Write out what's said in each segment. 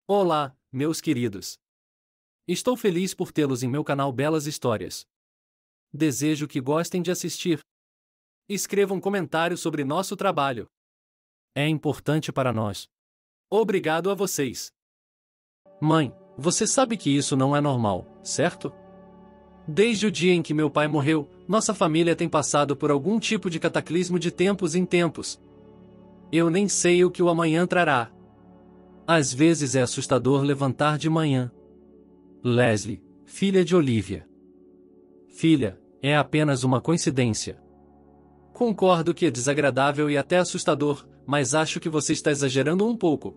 Olá, meus queridos. Estou feliz por tê-los em meu canal Belas Histórias. Desejo que gostem de assistir. Escrevam comentários sobre nosso trabalho. É importante para nós. Obrigado a vocês. Mãe, você sabe que isso não é normal, certo? Desde o dia em que meu pai morreu, nossa família tem passado por algum tipo de cataclismo de tempos em tempos. Eu nem sei o que o amanhã trará. Às vezes é assustador levantar de manhã. Leslie, filha de Olivia. Filha, é apenas uma coincidência. Concordo que é desagradável e até assustador, mas acho que você está exagerando um pouco.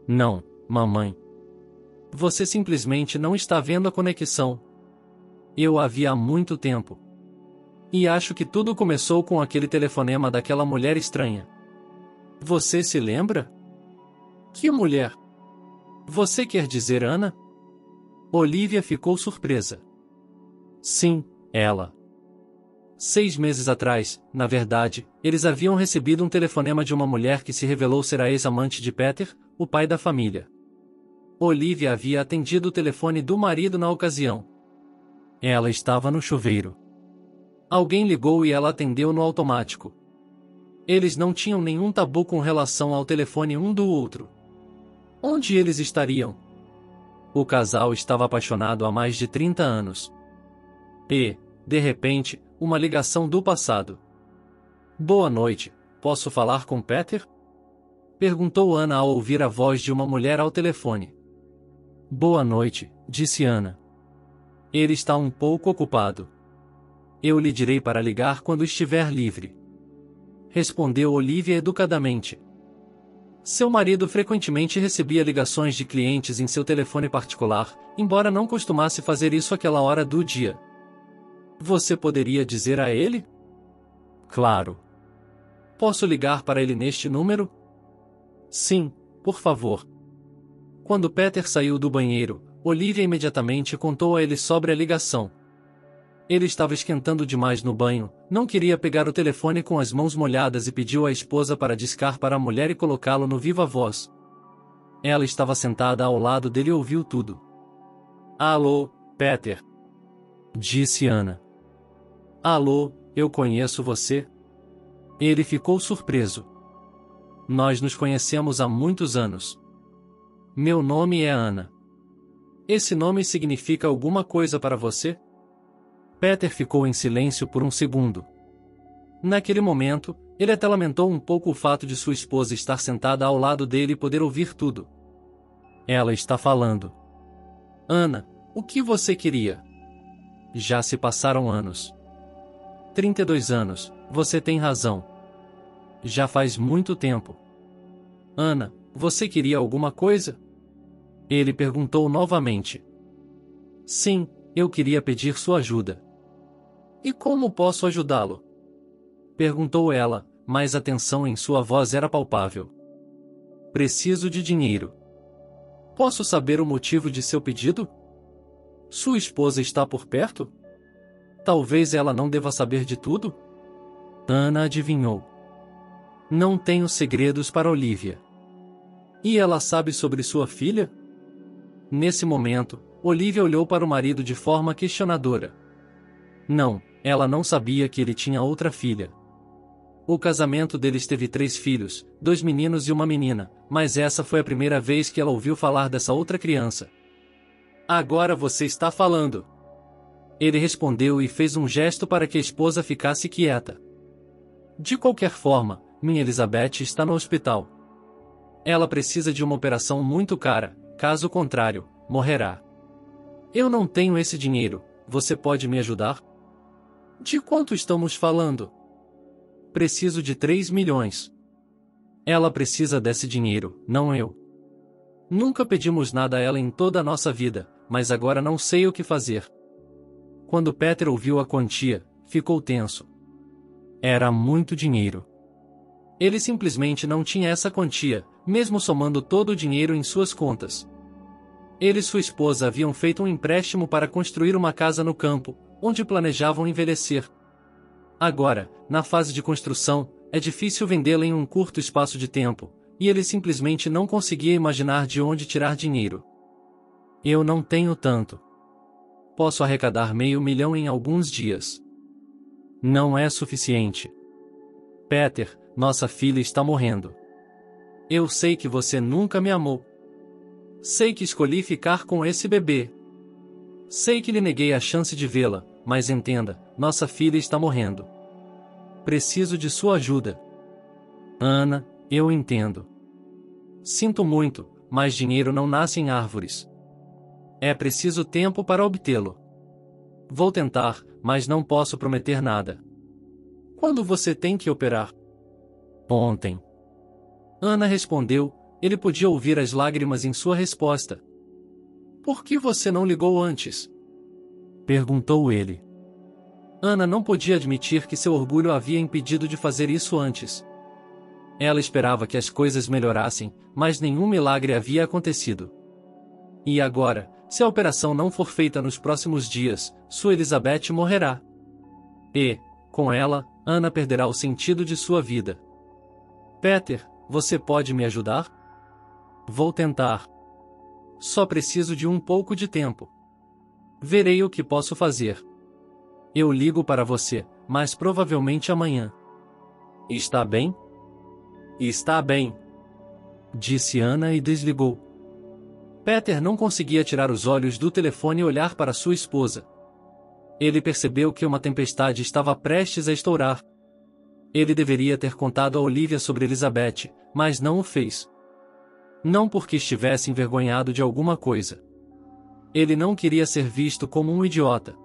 Não, mamãe. Você simplesmente não está vendo a conexão. Eu a vi há muito tempo. E acho que tudo começou com aquele telefonema daquela mulher estranha. Você se lembra? Que mulher? Você quer dizer Ana? Olivia ficou surpresa. Sim, ela. 6 meses atrás, na verdade, eles haviam recebido um telefonema de uma mulher que se revelou ser a ex-amante de Peter, o pai da família. Olivia havia atendido o telefone do marido na ocasião. Ela estava no chuveiro. Alguém ligou e ela atendeu no automático. Eles não tinham nenhum tabu com relação ao telefone um do outro. Onde eles estariam? O casal estava apaixonado há mais de 30 anos. E, de repente, uma ligação do passado. Boa noite, posso falar com Peter? Perguntou Ana ao ouvir a voz de uma mulher ao telefone. Boa noite, disse Ana. Ele está um pouco ocupado. Eu lhe direi para ligar quando estiver livre. Respondeu Olivia educadamente. Seu marido frequentemente recebia ligações de clientes em seu telefone particular, embora não costumasse fazer isso àquela hora do dia. Você poderia dizer a ele? Claro. Posso ligar para ele neste número? Sim, por favor. Quando Peter saiu do banheiro, Olivia imediatamente contou a ele sobre a ligação. Ele estava esquentando demais no banho, não queria pegar o telefone com as mãos molhadas e pediu à esposa para discar para a mulher e colocá-lo no viva voz. Ela estava sentada ao lado dele e ouviu tudo. Alô, Peter. Disse Ana. Alô, eu conheço você? Ele ficou surpreso. Nós nos conhecemos há muitos anos. Meu nome é Ana. Esse nome significa alguma coisa para você? Peter ficou em silêncio por um segundo. Naquele momento, ele até lamentou um pouco o fato de sua esposa estar sentada ao lado dele e poder ouvir tudo. Ela está falando. Ana, o que você queria? Já se passaram anos. 32 anos, você tem razão. Já faz muito tempo. Ana, você queria alguma coisa? Ele perguntou novamente. Sim, eu queria pedir sua ajuda. E como posso ajudá-lo? Perguntou ela, mas a tensão em sua voz era palpável. Preciso de dinheiro. Posso saber o motivo de seu pedido? Sua esposa está por perto? Talvez ela não deva saber de tudo? Ana adivinhou. Não tenho segredos para Olivia. E ela sabe sobre sua filha? Nesse momento, Olivia olhou para o marido de forma questionadora. Não, ela não sabia que ele tinha outra filha. O casamento deles teve 3 filhos, 2 meninos e uma menina, mas essa foi a primeira vez que ela ouviu falar dessa outra criança. Agora você está falando. Ele respondeu e fez um gesto para que a esposa ficasse quieta. De qualquer forma, minha Elizabeth está no hospital. Ela precisa de uma operação muito cara, caso contrário, morrerá. Eu não tenho esse dinheiro, você pode me ajudar? De quanto estamos falando? Preciso de 3 milhões. Ela precisa desse dinheiro, não eu. Nunca pedimos nada a ela em toda a nossa vida, mas agora não sei o que fazer. Quando Peter ouviu a quantia, ficou tenso. Era muito dinheiro. Ele simplesmente não tinha essa quantia, mesmo somando todo o dinheiro em suas contas. Ele e sua esposa haviam feito um empréstimo para construir uma casa no campo, onde planejavam envelhecer. Agora, na fase de construção, é difícil vendê-la em um curto espaço de tempo, e ele simplesmente não conseguia imaginar de onde tirar dinheiro. Eu não tenho tanto. Posso arrecadar $500.000 em alguns dias. Não é suficiente. Peter, nossa filha está morrendo. Eu sei que você nunca me amou. Sei que escolhi ficar com esse bebê. Sei que lhe neguei a chance de vê-la, mas entenda, nossa filha está morrendo. Preciso de sua ajuda. Ana, eu entendo. Sinto muito, mas dinheiro não nasce em árvores. É preciso tempo para obtê-lo. Vou tentar, mas não posso prometer nada. Quando você tem que operar? Ontem. Ana respondeu, ele podia ouvir as lágrimas em sua resposta. Por que você não ligou antes? Perguntou ele. Ana não podia admitir que seu orgulho a havia impedido de fazer isso antes. Ela esperava que as coisas melhorassem, mas nenhum milagre havia acontecido. E agora, se a operação não for feita nos próximos dias, sua Elizabeth morrerá. E, com ela, Ana perderá o sentido de sua vida. Peter, você pode me ajudar? Vou tentar. Só preciso de um pouco de tempo. Verei o que posso fazer. Eu ligo para você, mas provavelmente amanhã. Está bem? Está bem. Disse Ana e desligou. Peter não conseguia tirar os olhos do telefone e olhar para sua esposa. Ele percebeu que uma tempestade estava prestes a estourar. Ele deveria ter contado a Olivia sobre Elizabeth, mas não o fez. Não porque estivesse envergonhado de alguma coisa. Ele não queria ser visto como um idiota.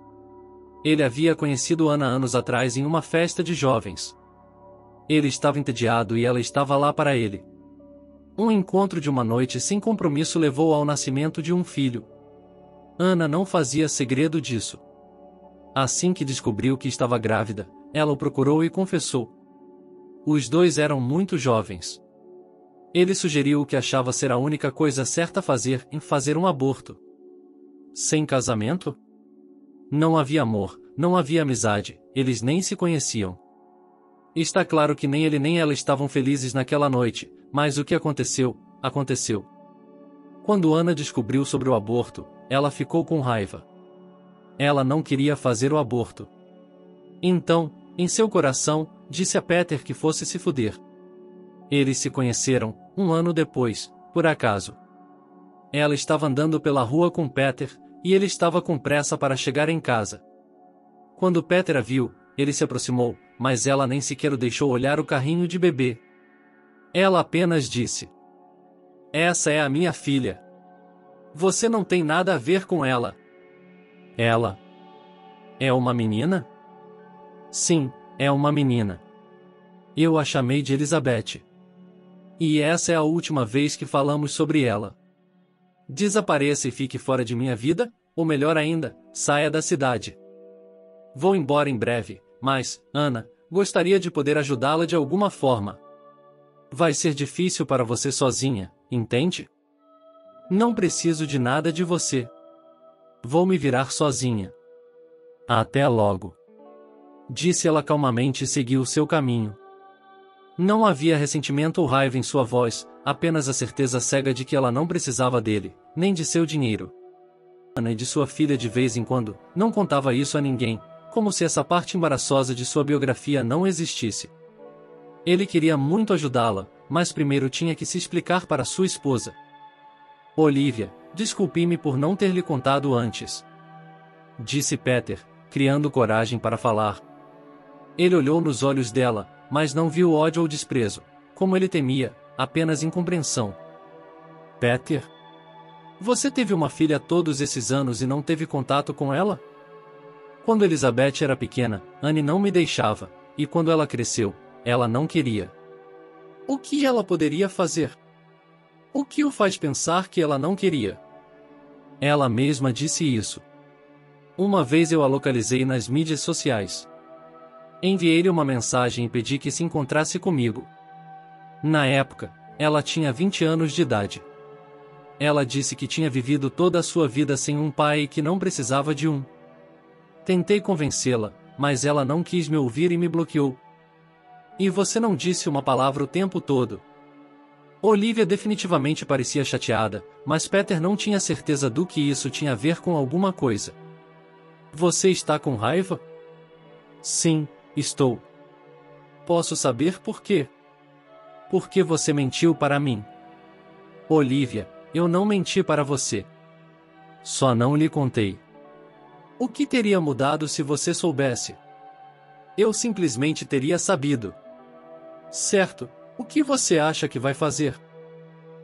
Ele havia conhecido Ana anos atrás em uma festa de jovens. Ele estava entediado e ela estava lá para ele. Um encontro de uma noite sem compromisso levou ao nascimento de um filho. Ana não fazia segredo disso. Assim que descobriu que estava grávida, ela o procurou e confessou. Os dois eram muito jovens. Ele sugeriu o que achava ser a única coisa certa a fazer em fazer um aborto. Sem casamento? Não havia amor, não havia amizade, eles nem se conheciam. Está claro que nem ele nem ela estavam felizes naquela noite, mas o que aconteceu, aconteceu. Quando Ana descobriu sobre o aborto, ela ficou com raiva. Ela não queria fazer o aborto. Então, em seu coração, disse a Peter que fosse se fuder. Eles se conheceram, 1 ano depois, por acaso. Ela estava andando pela rua com Peter, e ele estava com pressa para chegar em casa. Quando Peter a viu, ele se aproximou, mas ela nem sequer o deixou olhar o carrinho de bebê. Ela apenas disse: "Essa é a minha filha. Você não tem nada a ver com ela." Ela é uma menina? Sim, é uma menina. Eu a chamei de Elizabeth. E essa é a última vez que falamos sobre ela. Desapareça e fique fora de minha vida, ou melhor ainda, saia da cidade. Vou embora em breve, mas, Ana, gostaria de poder ajudá-la de alguma forma. Vai ser difícil para você sozinha, entende? Não preciso de nada de você. Vou me virar sozinha. Até logo. Disse ela calmamente e seguiu seu caminho. Não havia ressentimento ou raiva em sua voz, apenas a certeza cega de que ela não precisava dele, nem de seu dinheiro. Ana e de sua filha de vez em quando, não contava isso a ninguém, como se essa parte embaraçosa de sua biografia não existisse. Ele queria muito ajudá-la, mas primeiro tinha que se explicar para sua esposa. Olivia, desculpe-me por não ter lhe contado antes. Disse Peter, criando coragem para falar. Ele olhou nos olhos dela, mas não viu ódio ou desprezo, como ele temia, apenas incompreensão. Peter? Você teve uma filha todos esses anos e não teve contato com ela? Quando Elizabeth era pequena, Anne não me deixava, e quando ela cresceu, ela não queria. O que ela poderia fazer? O que o faz pensar que ela não queria? Ela mesma disse isso. Uma vez eu a localizei nas mídias sociais. Enviei-lhe uma mensagem e pedi que se encontrasse comigo. Na época, ela tinha 20 anos de idade. Ela disse que tinha vivido toda a sua vida sem um pai e que não precisava de um. Tentei convencê-la, mas ela não quis me ouvir e me bloqueou. E você não disse uma palavra o tempo todo. Olivia definitivamente parecia chateada, mas Peter não tinha certeza do que isso tinha a ver com alguma coisa. Você está com raiva? Sim, estou. Posso saber por quê? Porque você mentiu para mim. Olivia, eu não menti para você. Só não lhe contei. O que teria mudado se você soubesse? Eu simplesmente teria sabido. Certo, o que você acha que vai fazer?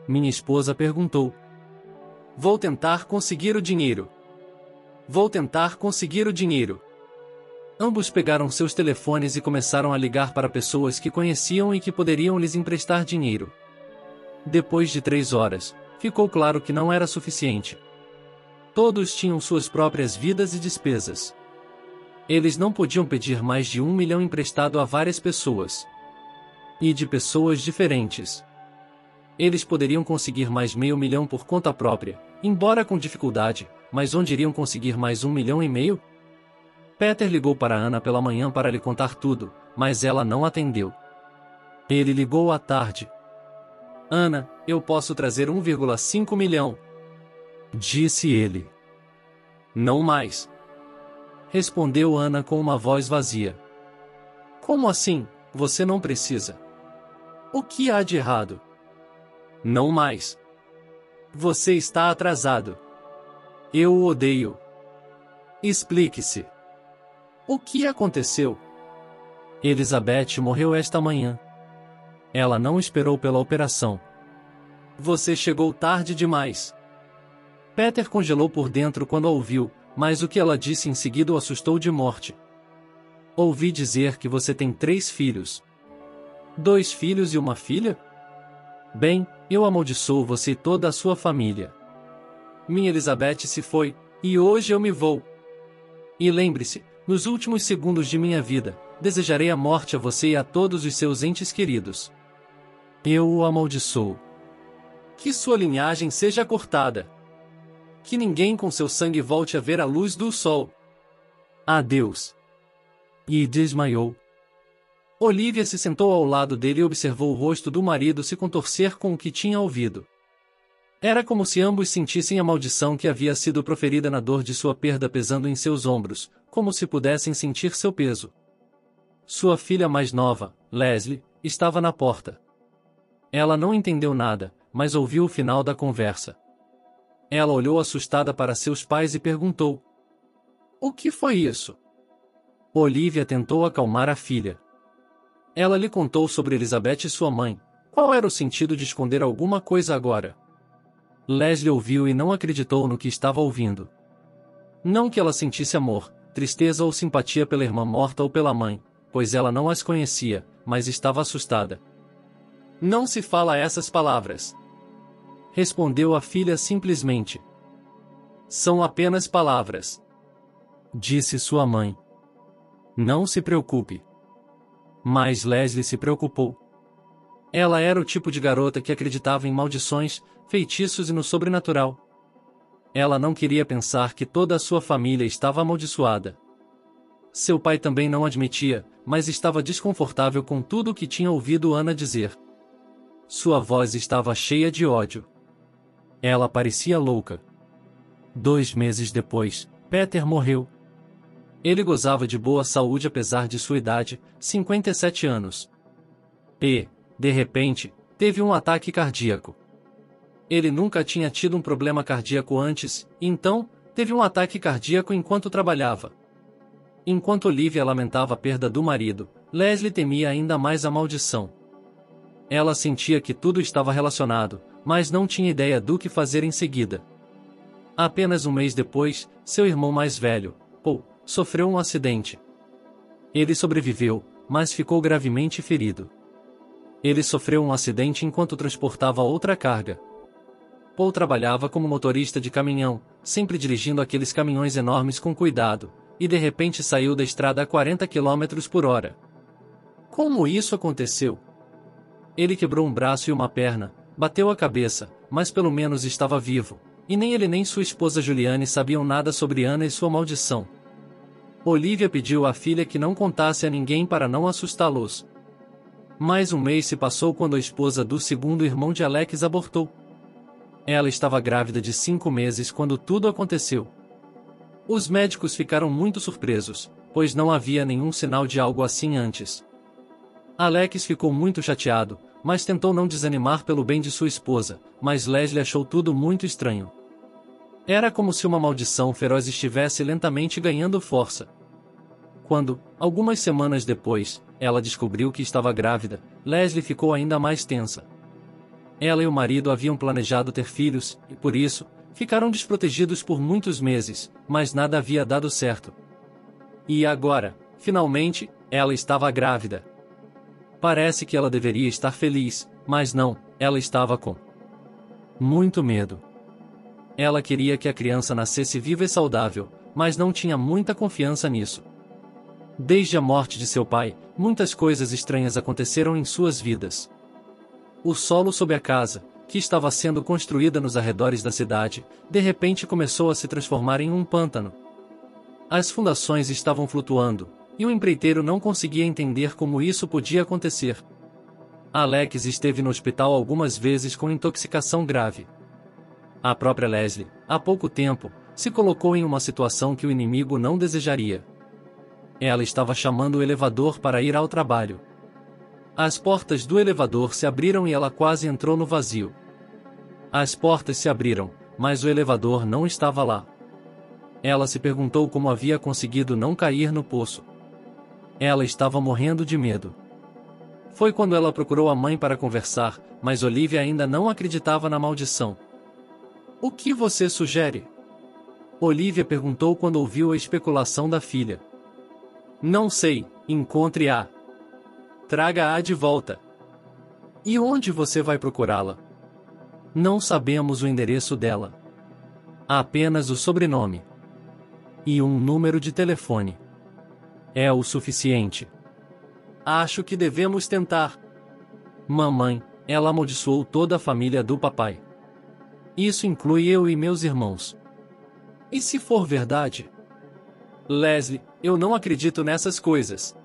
Minha esposa perguntou. Vou tentar conseguir o dinheiro. Vou tentar conseguir o dinheiro. Ambos pegaram seus telefones e começaram a ligar para pessoas que conheciam e que poderiam lhes emprestar dinheiro. Depois de 3 horas, ficou claro que não era suficiente. Todos tinham suas próprias vidas e despesas. Eles não podiam pedir mais de 1 milhão emprestado a várias pessoas. E de pessoas diferentes. Eles poderiam conseguir mais meio milhão por conta própria, embora com dificuldade, mas onde iriam conseguir mais 1,5 milhão? Peter ligou para Ana pela manhã para lhe contar tudo, mas ela não atendeu. Ele ligou à tarde. Ana, eu posso trazer 1,5 milhão. Disse ele. Não mais. Respondeu Ana com uma voz vazia. Como assim, você não precisa? O que há de errado? Não mais. Você está atrasado. Eu o odeio. Explique-se. O que aconteceu? Elizabeth morreu esta manhã. Ela não esperou pela operação. Você chegou tarde demais. Peter congelou por dentro quando a ouviu, mas o que ela disse em seguida o assustou de morte. Ouvi dizer que você tem 3 filhos. 2 filhos e uma filha? Bem, eu amaldiçoo você e toda a sua família. Minha Elizabeth se foi, e hoje eu me vou. E lembre-se, nos últimos segundos de minha vida, desejarei a morte a você e a todos os seus entes queridos. Eu o amaldiçoo. Que sua linhagem seja cortada. Que ninguém com seu sangue volte a ver a luz do sol. Adeus. E desmaiou. Olivia se sentou ao lado dele e observou o rosto do marido se contorcer com o que tinha ouvido. Era como se ambos sentissem a maldição que havia sido proferida na dor de sua perda pesando em seus ombros, como se pudessem sentir seu peso. Sua filha mais nova, Leslie, estava na porta. Ela não entendeu nada, mas ouviu o final da conversa. Ela olhou assustada para seus pais e perguntou: O que foi isso? Olivia tentou acalmar a filha. Ela lhe contou sobre Elizabeth e sua mãe. Qual era o sentido de esconder alguma coisa agora? Leslie ouviu e não acreditou no que estava ouvindo. Não que ela sentisse amor, tristeza ou simpatia pela irmã morta ou pela mãe, pois ela não as conhecia, mas estava assustada. Não se fala essas palavras. Respondeu a filha simplesmente. São apenas palavras. Disse sua mãe. Não se preocupe. Mas Leslie se preocupou. Ela era o tipo de garota que acreditava em maldições, feitiços e no sobrenatural. Ela não queria pensar que toda a sua família estava amaldiçoada. Seu pai também não admitia, mas estava desconfortável com tudo o que tinha ouvido Ana dizer. Sua voz estava cheia de ódio. Ela parecia louca. 2 meses depois, Peter morreu. Ele gozava de boa saúde apesar de sua idade, 57 anos. E, de repente, teve um ataque cardíaco. Ele nunca tinha tido um problema cardíaco antes, e então, teve um ataque cardíaco enquanto trabalhava. Enquanto Olivia lamentava a perda do marido, Leslie temia ainda mais a maldição. Ela sentia que tudo estava relacionado, mas não tinha ideia do que fazer em seguida. Apenas um mês depois, seu irmão mais velho, Paul, sofreu um acidente. Ele sobreviveu, mas ficou gravemente ferido. Ele sofreu um acidente enquanto transportava outra carga. Paul trabalhava como motorista de caminhão, sempre dirigindo aqueles caminhões enormes com cuidado, e de repente saiu da estrada a 40 km por hora. Como isso aconteceu? Ele quebrou um braço e uma perna, bateu a cabeça, mas pelo menos estava vivo, e nem ele nem sua esposa Juliane sabiam nada sobre Ana e sua maldição. Olivia pediu à filha que não contasse a ninguém para não assustá-los. Mais um mês se passou quando a esposa do segundo irmão de Alex abortou. Ela estava grávida de 5 meses quando tudo aconteceu. Os médicos ficaram muito surpresos, pois não havia nenhum sinal de algo assim antes. Alex ficou muito chateado, mas tentou não desanimar pelo bem de sua esposa, mas Leslie achou tudo muito estranho. Era como se uma maldição feroz estivesse lentamente ganhando força. Quando, algumas semanas depois, ela descobriu que estava grávida, Leslie ficou ainda mais tensa. Ela e o marido haviam planejado ter filhos, e por isso, ficaram desprotegidos por muitos meses, mas nada havia dado certo. E agora, finalmente, ela estava grávida. Parece que ela deveria estar feliz, mas não, ela estava com muito medo. Ela queria que a criança nascesse viva e saudável, mas não tinha muita confiança nisso. Desde a morte de seu pai, muitas coisas estranhas aconteceram em suas vidas. O solo sob a casa, que estava sendo construída nos arredores da cidade, de repente começou a se transformar em um pântano. As fundações estavam flutuando, e o empreiteiro não conseguia entender como isso podia acontecer. Alex esteve no hospital algumas vezes com intoxicação grave. A própria Leslie, há pouco tempo, se colocou em uma situação que o inimigo não desejaria. Ela estava chamando o elevador para ir ao trabalho. As portas do elevador se abriram e ela quase entrou no vazio. As portas se abriram, mas o elevador não estava lá. Ela se perguntou como havia conseguido não cair no poço. Ela estava morrendo de medo. Foi quando ela procurou a mãe para conversar, mas Olivia ainda não acreditava na maldição. "O que você sugere?" Olivia perguntou quando ouviu a especulação da filha. "Não sei, encontre-a. Traga-a de volta." "E onde você vai procurá-la?" "Não sabemos o endereço dela. Há apenas o sobrenome. E um número de telefone. É o suficiente." "Acho que devemos tentar." "Mamãe, ela amaldiçoou toda a família do papai. Isso inclui eu e meus irmãos." "E se for verdade?" "Leslie, eu não acredito nessas coisas."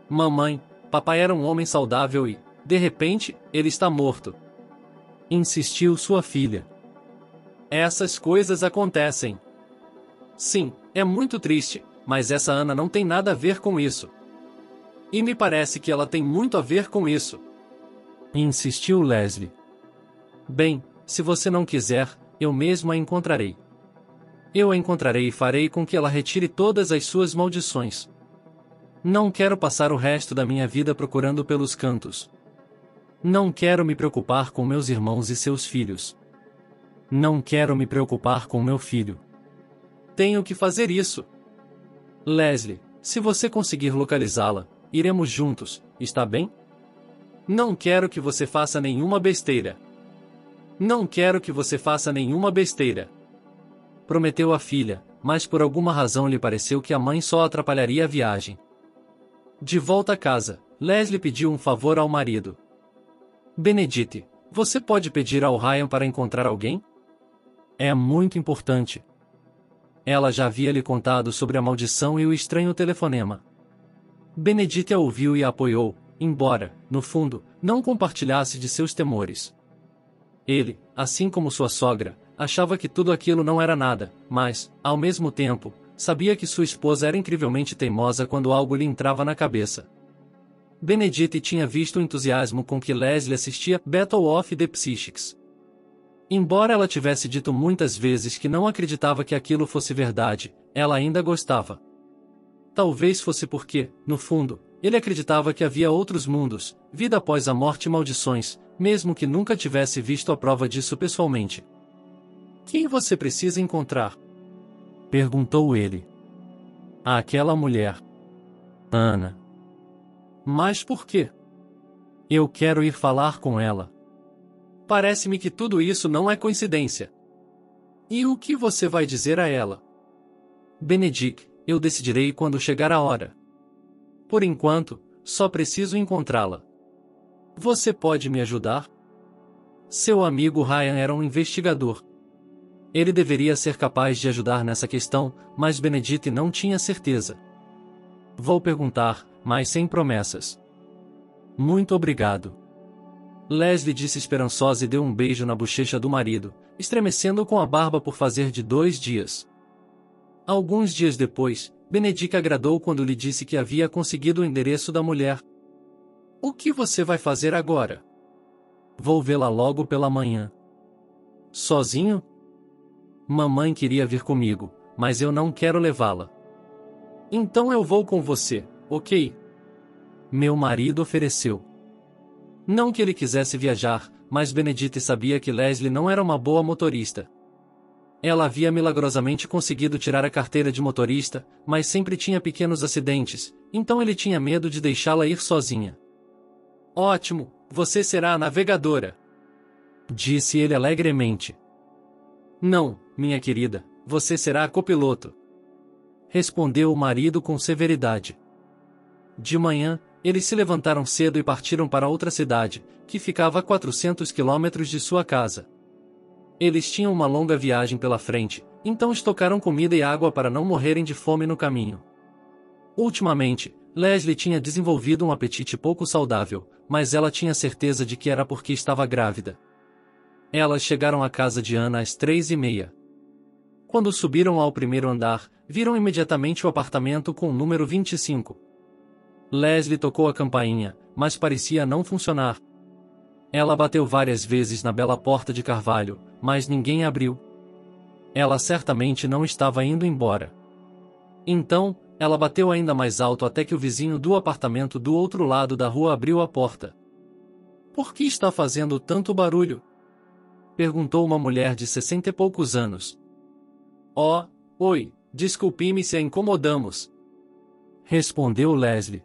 "Mamãe, papai era um homem saudável e, de repente, ele está morto." Insistiu sua filha. "Essas coisas acontecem." "Sim, é muito triste, mas essa Ana não tem nada a ver com isso. E me parece que ela tem muito a ver com isso." Insistiu Leslie. "Bem, se você não quiser, eu mesmo a encontrarei. Eu a encontrarei e farei com que ela retire todas as suas maldições. Não quero passar o resto da minha vida procurando pelos cantos. Não quero me preocupar com meus irmãos e seus filhos. Não quero me preocupar com meu filho. Tenho que fazer isso." "Leslie, se você conseguir localizá-la, iremos juntos, está bem?" "Não quero que você faça nenhuma besteira." "Não quero que você faça nenhuma besteira." Prometeu a filha, mas por alguma razão lhe pareceu que a mãe só atrapalharia a viagem. De volta a casa, Leslie pediu um favor ao marido. "Benedict, você pode pedir ao Ryan para encontrar alguém? É muito importante." Ela já havia lhe contado sobre a maldição e o estranho telefonema. Benedict a ouviu e a apoiou, embora, no fundo, não compartilhasse de seus temores. Ele, assim como sua sogra, achava que tudo aquilo não era nada, mas, ao mesmo tempo, sabia que sua esposa era incrivelmente teimosa quando algo lhe entrava na cabeça. Benedict tinha visto o entusiasmo com que Leslie assistia Battle of the Psychics. Embora ela tivesse dito muitas vezes que não acreditava que aquilo fosse verdade, ela ainda gostava. Talvez fosse porque, no fundo, ele acreditava que havia outros mundos, vida após a morte e maldições, mesmo que nunca tivesse visto a prova disso pessoalmente. "Quem você precisa encontrar?" perguntou ele. "Aquela mulher. Ana." "Mas por quê?" "Eu quero ir falar com ela." "Parece-me que tudo isso não é coincidência." "E o que você vai dizer a ela?" "Benedict, eu decidirei quando chegar a hora. Por enquanto, só preciso encontrá-la." "Você pode me ajudar?" Seu amigo Ryan era um investigador. Ele deveria ser capaz de ajudar nessa questão, mas Benedict não tinha certeza. "Vou perguntar, mas sem promessas." Muito obrigado. Leslie disse esperançosa e deu um beijo na bochecha do marido, estremecendo com a barba por fazer de 2 dias. Alguns dias depois, Benedict agradou quando lhe disse que havia conseguido o endereço da mulher. O que você vai fazer agora? Vou vê-la logo pela manhã. Sozinho? Mamãe queria vir comigo, mas eu não quero levá-la. Então eu vou com você, ok? Meu marido ofereceu. Não que ele quisesse viajar, mas Benedict sabia que Leslie não era uma boa motorista. Ela havia milagrosamente conseguido tirar a carteira de motorista, mas sempre tinha pequenos acidentes, então ele tinha medo de deixá-la ir sozinha. Ótimo, você será a navegadora, disse ele alegremente. Não, minha querida, você será a copiloto, respondeu o marido com severidade. De manhã, eles se levantaram cedo e partiram para outra cidade, que ficava a 400 quilômetros de sua casa. Eles tinham uma longa viagem pela frente, então estocaram comida e água para não morrerem de fome no caminho. Ultimamente, Leslie tinha desenvolvido um apetite pouco saudável, mas ela tinha certeza de que era porque estava grávida. Elas chegaram à casa de Anna às 3h30. Quando subiram ao primeiro andar, viram imediatamente o apartamento com o número 25. Leslie tocou a campainha, mas parecia não funcionar. Ela bateu várias vezes na bela porta de carvalho, mas ninguém abriu. Ela certamente não estava indo embora. Então, ela bateu ainda mais alto até que o vizinho do apartamento do outro lado da rua abriu a porta. Por que está fazendo tanto barulho? Perguntou uma mulher de 60 e poucos anos. Oh, oi, desculpe-me se a incomodamos, respondeu Leslie.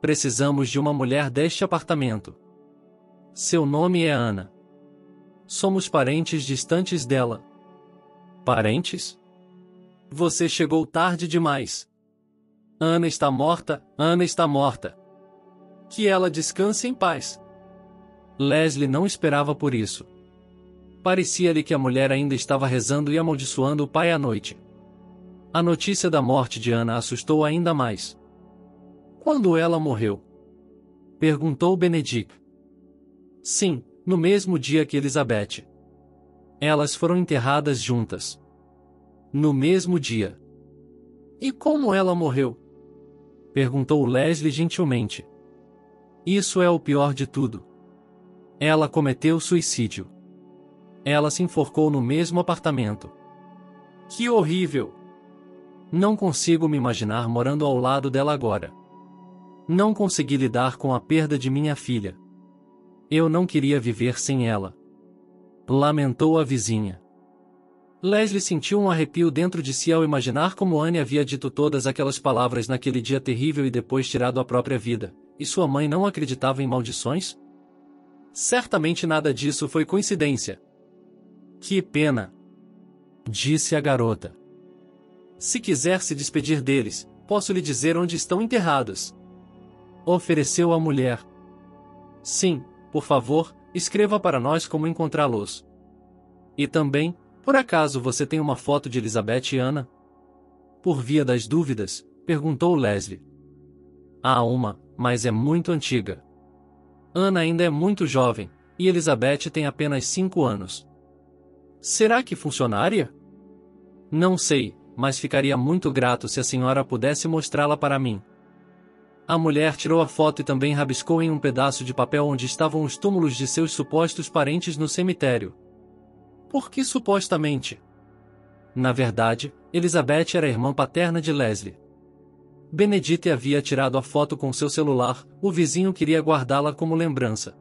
Precisamos de uma mulher deste apartamento. Seu nome é Ana. Somos parentes distantes dela. Parentes? Você chegou tarde demais. Ana está morta, Ana está morta. Que ela descanse em paz. Leslie não esperava por isso. Parecia-lhe que a mulher ainda estava rezando e amaldiçoando o pai à noite. A notícia da morte de Ana assustou ainda mais. Quando ela morreu? Perguntou Benedict. Sim, no mesmo dia que Elizabeth. Elas foram enterradas juntas. No mesmo dia. E como ela morreu? Perguntou Leslie gentilmente. Isso é o pior de tudo. Ela cometeu suicídio. Ela se enforcou no mesmo apartamento. Que horrível! Não consigo me imaginar morando ao lado dela agora. Não consegui lidar com a perda de minha filha. Eu não queria viver sem ela. Lamentou a vizinha. Leslie sentiu um arrepio dentro de si ao imaginar como Anne havia dito todas aquelas palavras naquele dia terrível e depois tirado a própria vida, e sua mãe não acreditava em maldições? Certamente nada disso foi coincidência. Que pena! Disse a garota. Se quiser se despedir deles, posso lhe dizer onde estão enterrados. Ofereceu a mulher. Sim, por favor, escreva para nós como encontrá-los. E também, por acaso você tem uma foto de Elizabeth e Ana? Por via das dúvidas, perguntou Leslie. Há uma, mas é muito antiga. Ana ainda é muito jovem, e Elizabeth tem apenas 5 anos. Será que funcionaria? Não sei, mas ficaria muito grato se a senhora pudesse mostrá-la para mim. A mulher tirou a foto e também rabiscou em um pedaço de papel onde estavam os túmulos de seus supostos parentes no cemitério. Por que supostamente? Na verdade, Elizabeth era a irmã paterna de Leslie. Benedict havia tirado a foto com seu celular, o vizinho queria guardá-la como lembrança.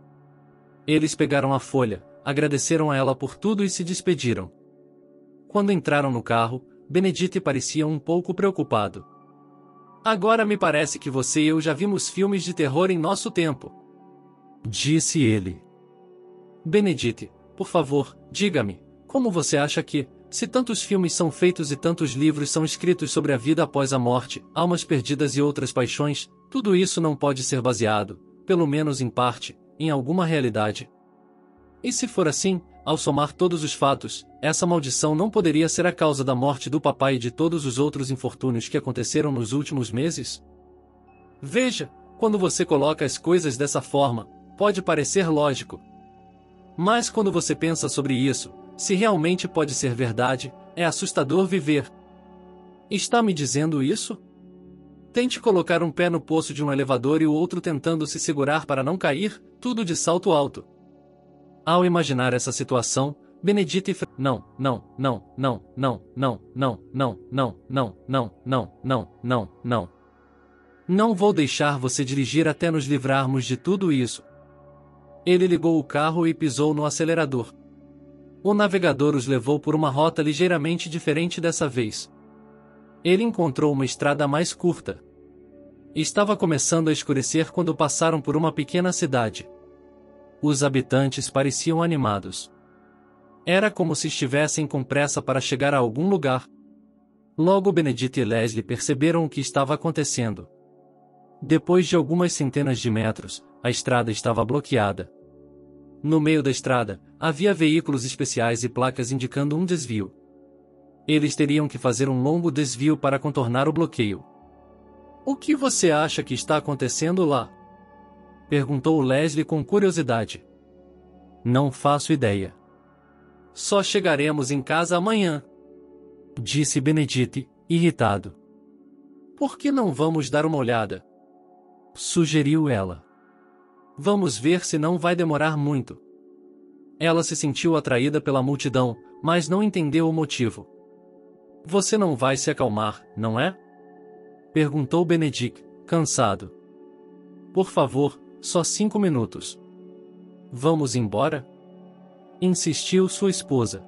Eles pegaram a folha, agradeceram a ela por tudo e se despediram. Quando entraram no carro, Benedict parecia um pouco preocupado. Agora me parece que você e eu já vimos filmes de terror em nosso tempo, disse ele. Benedict, por favor, diga-me, como você acha que, se tantos filmes são feitos e tantos livros são escritos sobre a vida após a morte, almas perdidas e outras paixões, tudo isso não pode ser baseado, pelo menos em parte, em alguma realidade? E se for assim, ao somar todos os fatos, essa maldição não poderia ser a causa da morte do papai e de todos os outros infortúnios que aconteceram nos últimos meses? Veja, Quando você coloca as coisas dessa forma, pode parecer lógico. Mas quando você pensa sobre isso, se realmente pode ser verdade, é assustador viver. Está me dizendo isso? Tente colocar um pé no poço de um elevador e o outro tentando se segurar para não cair, tudo de salto alto. Ao imaginar essa situação, Benedito e não. Não vou deixar você dirigir até nos livrarmos de tudo isso. Ele ligou o carro e pisou no acelerador. O navegador os levou por uma rota ligeiramente diferente dessa vez. Ele encontrou uma estrada mais curta. Estava começando a escurecer quando passaram por uma pequena cidade. Os habitantes pareciam animados. Era como se estivessem com pressa para chegar a algum lugar. Logo Benedito e Leslie perceberam o que estava acontecendo. Depois de algumas centenas de metros, a estrada estava bloqueada. No meio da estrada, havia veículos especiais e placas indicando um desvio. Eles teriam que fazer um longo desvio para contornar o bloqueio. O que você acha que está acontecendo lá? Perguntou Leslie com curiosidade. Não faço ideia. Só chegaremos em casa amanhã, disse Benedito, irritado. Por que não vamos dar uma olhada? Sugeriu ela. Vamos ver se não vai demorar muito. Ela se sentiu atraída pela multidão, mas não entendeu o motivo. Você não vai se acalmar, não é? Perguntou Benedito, cansado. Por favor, só 5 minutos. Vamos embora? Insistiu sua esposa.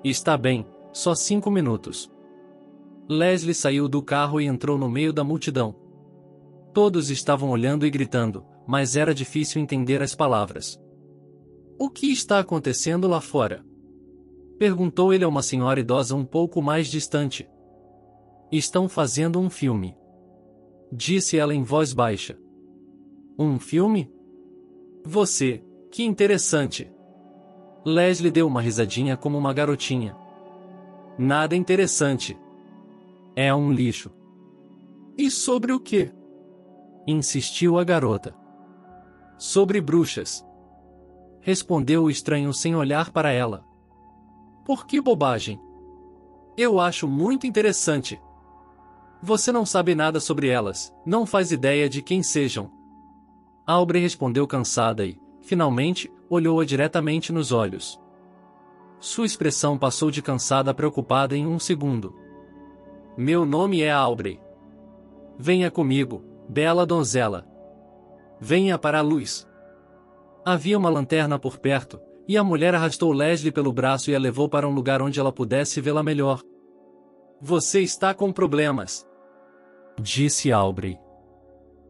Está bem, só 5 minutos. Leslie saiu do carro e entrou no meio da multidão. Todos estavam olhando e gritando, mas era difícil entender as palavras. O que está acontecendo lá fora? Perguntou ele a uma senhora idosa um pouco mais distante. Estão fazendo um filme. Disse ela em voz baixa. Um filme? Você, que interessante. Leslie deu uma risadinha como uma garotinha. Nada interessante. É um lixo. E sobre o quê? Insistiu a garota. Sobre bruxas. Respondeu o estranho sem olhar para ela. Por que bobagem? Eu acho muito interessante. Você não sabe nada sobre elas, não faz ideia de quem sejam. Aubrey respondeu cansada e, finalmente, olhou-a diretamente nos olhos. Sua expressão passou de cansada a preocupada em um segundo. Meu nome é Aubrey. Venha comigo, bela donzela. Venha para a luz. Havia uma lanterna por perto, e a mulher arrastou Leslie pelo braço e a levou para um lugar onde ela pudesse vê-la melhor. Você está com problemas, disse Aubrey.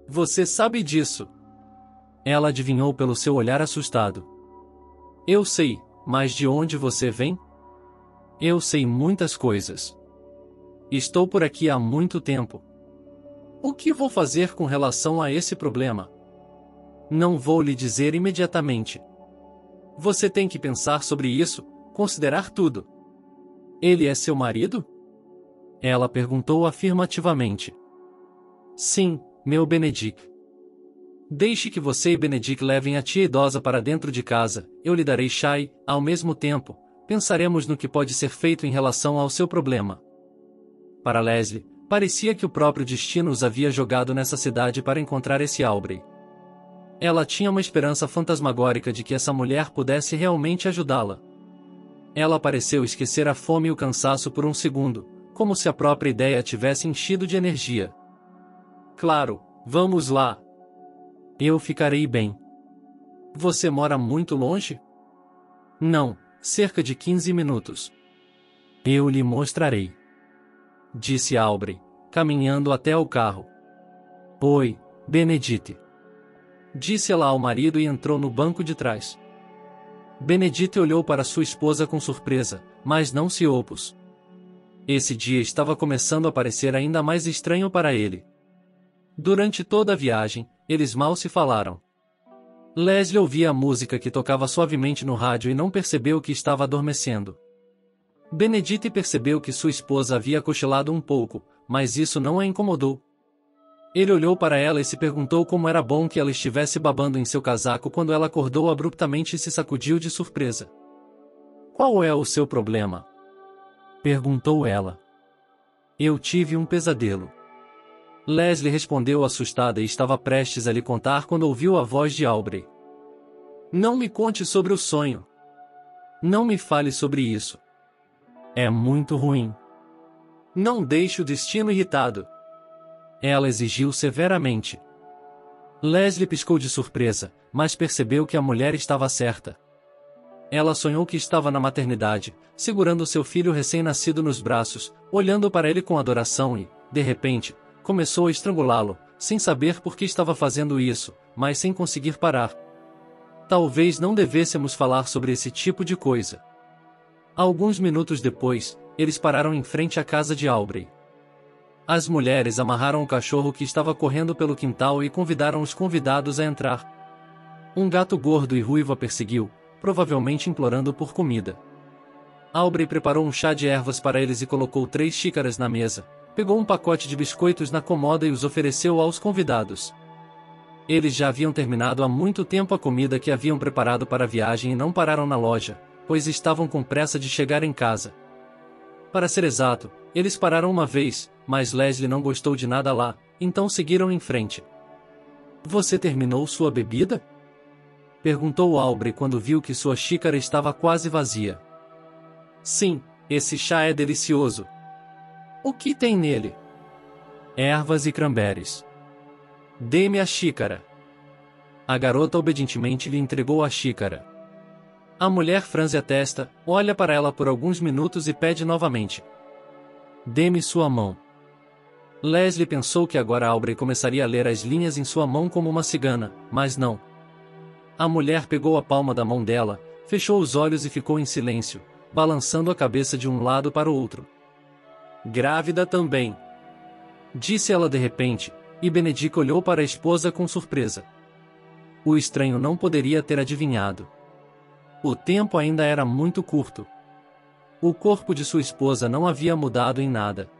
Você sabe disso. Ela adivinhou pelo seu olhar assustado. Eu sei, mas de onde você vem? Eu sei muitas coisas. Estou por aqui há muito tempo. O que vou fazer com relação a esse problema? Não vou lhe dizer imediatamente. Você tem que pensar sobre isso, considerar tudo. Ele é seu marido? Ela perguntou afirmativamente. Sim, meu Benedict. Deixe que você e Benedict levem a tia idosa para dentro de casa, eu lhe darei chá e, ao mesmo tempo, pensaremos no que pode ser feito em relação ao seu problema. Para Leslie, parecia que o próprio destino os havia jogado nessa cidade para encontrar esse Aubrey. Ela tinha uma esperança fantasmagórica de que essa mulher pudesse realmente ajudá-la. Ela pareceu esquecer a fome e o cansaço por um segundo, como se a própria ideia a tivesse enchido de energia. Claro, vamos lá. Eu ficarei bem. Você mora muito longe? Não, cerca de 15 minutos. Eu lhe mostrarei. Disse Aubrey, caminhando até o carro. Oi, Benedito. Disse ela ao marido e entrou no banco de trás. Benedito olhou para sua esposa com surpresa, mas não se opôs. Esse dia estava começando a parecer ainda mais estranho para ele. Durante toda a viagem, eles mal se falaram. Leslie ouvia a música que tocava suavemente no rádio e não percebeu que estava adormecendo. Benedito percebeu que sua esposa havia cochilado um pouco, mas isso não a incomodou. Ele olhou para ela e se perguntou como era bom que ela estivesse babando em seu casaco quando ela acordou abruptamente e se sacudiu de surpresa. "Qual é o seu problema?" perguntou ela. "Eu tive um pesadelo." Leslie respondeu assustada e estava prestes a lhe contar quando ouviu a voz de Aubrey. "Não me conte sobre o sonho. Não me fale sobre isso. É muito ruim. Não deixe o destino irritado." Ela exigiu severamente. Leslie piscou de surpresa, mas percebeu que a mulher estava certa. Ela sonhou que estava na maternidade, segurando seu filho recém-nascido nos braços, olhando para ele com adoração e, de repente, começou a estrangulá-lo, sem saber por que estava fazendo isso, mas sem conseguir parar. Talvez não devêssemos falar sobre esse tipo de coisa. Alguns minutos depois, eles pararam em frente à casa de Aubrey. As mulheres amarraram o cachorro que estava correndo pelo quintal e convidaram os convidados a entrar. Um gato gordo e ruivo a perseguiu, provavelmente implorando por comida. Aubrey preparou um chá de ervas para eles e colocou 3 xícaras na mesa, pegou um pacote de biscoitos na comoda e os ofereceu aos convidados. Eles já haviam terminado há muito tempo a comida que haviam preparado para a viagem e não pararam na loja, pois estavam com pressa de chegar em casa. Para ser exato, eles pararam uma vez, mas Leslie não gostou de nada lá, então seguiram em frente. "Você terminou sua bebida?" perguntou Aubrey quando viu que sua xícara estava quase vazia. "Sim, esse chá é delicioso." "O que tem nele?" "Ervas e cranberries." "Dê-me a xícara." A garota obedientemente lhe entregou a xícara. A mulher franze a testa, olha para ela por alguns minutos e pede novamente. "Dê-me sua mão." Leslie pensou que agora Aubrey começaria a ler as linhas em sua mão como uma cigana, mas não. A mulher pegou a palma da mão dela, fechou os olhos e ficou em silêncio, balançando a cabeça de um lado para o outro. "Grávida também," disse ela de repente, e Benedict olhou para a esposa com surpresa. O estranho não poderia ter adivinhado. O tempo ainda era muito curto. O corpo de sua esposa não havia mudado em nada.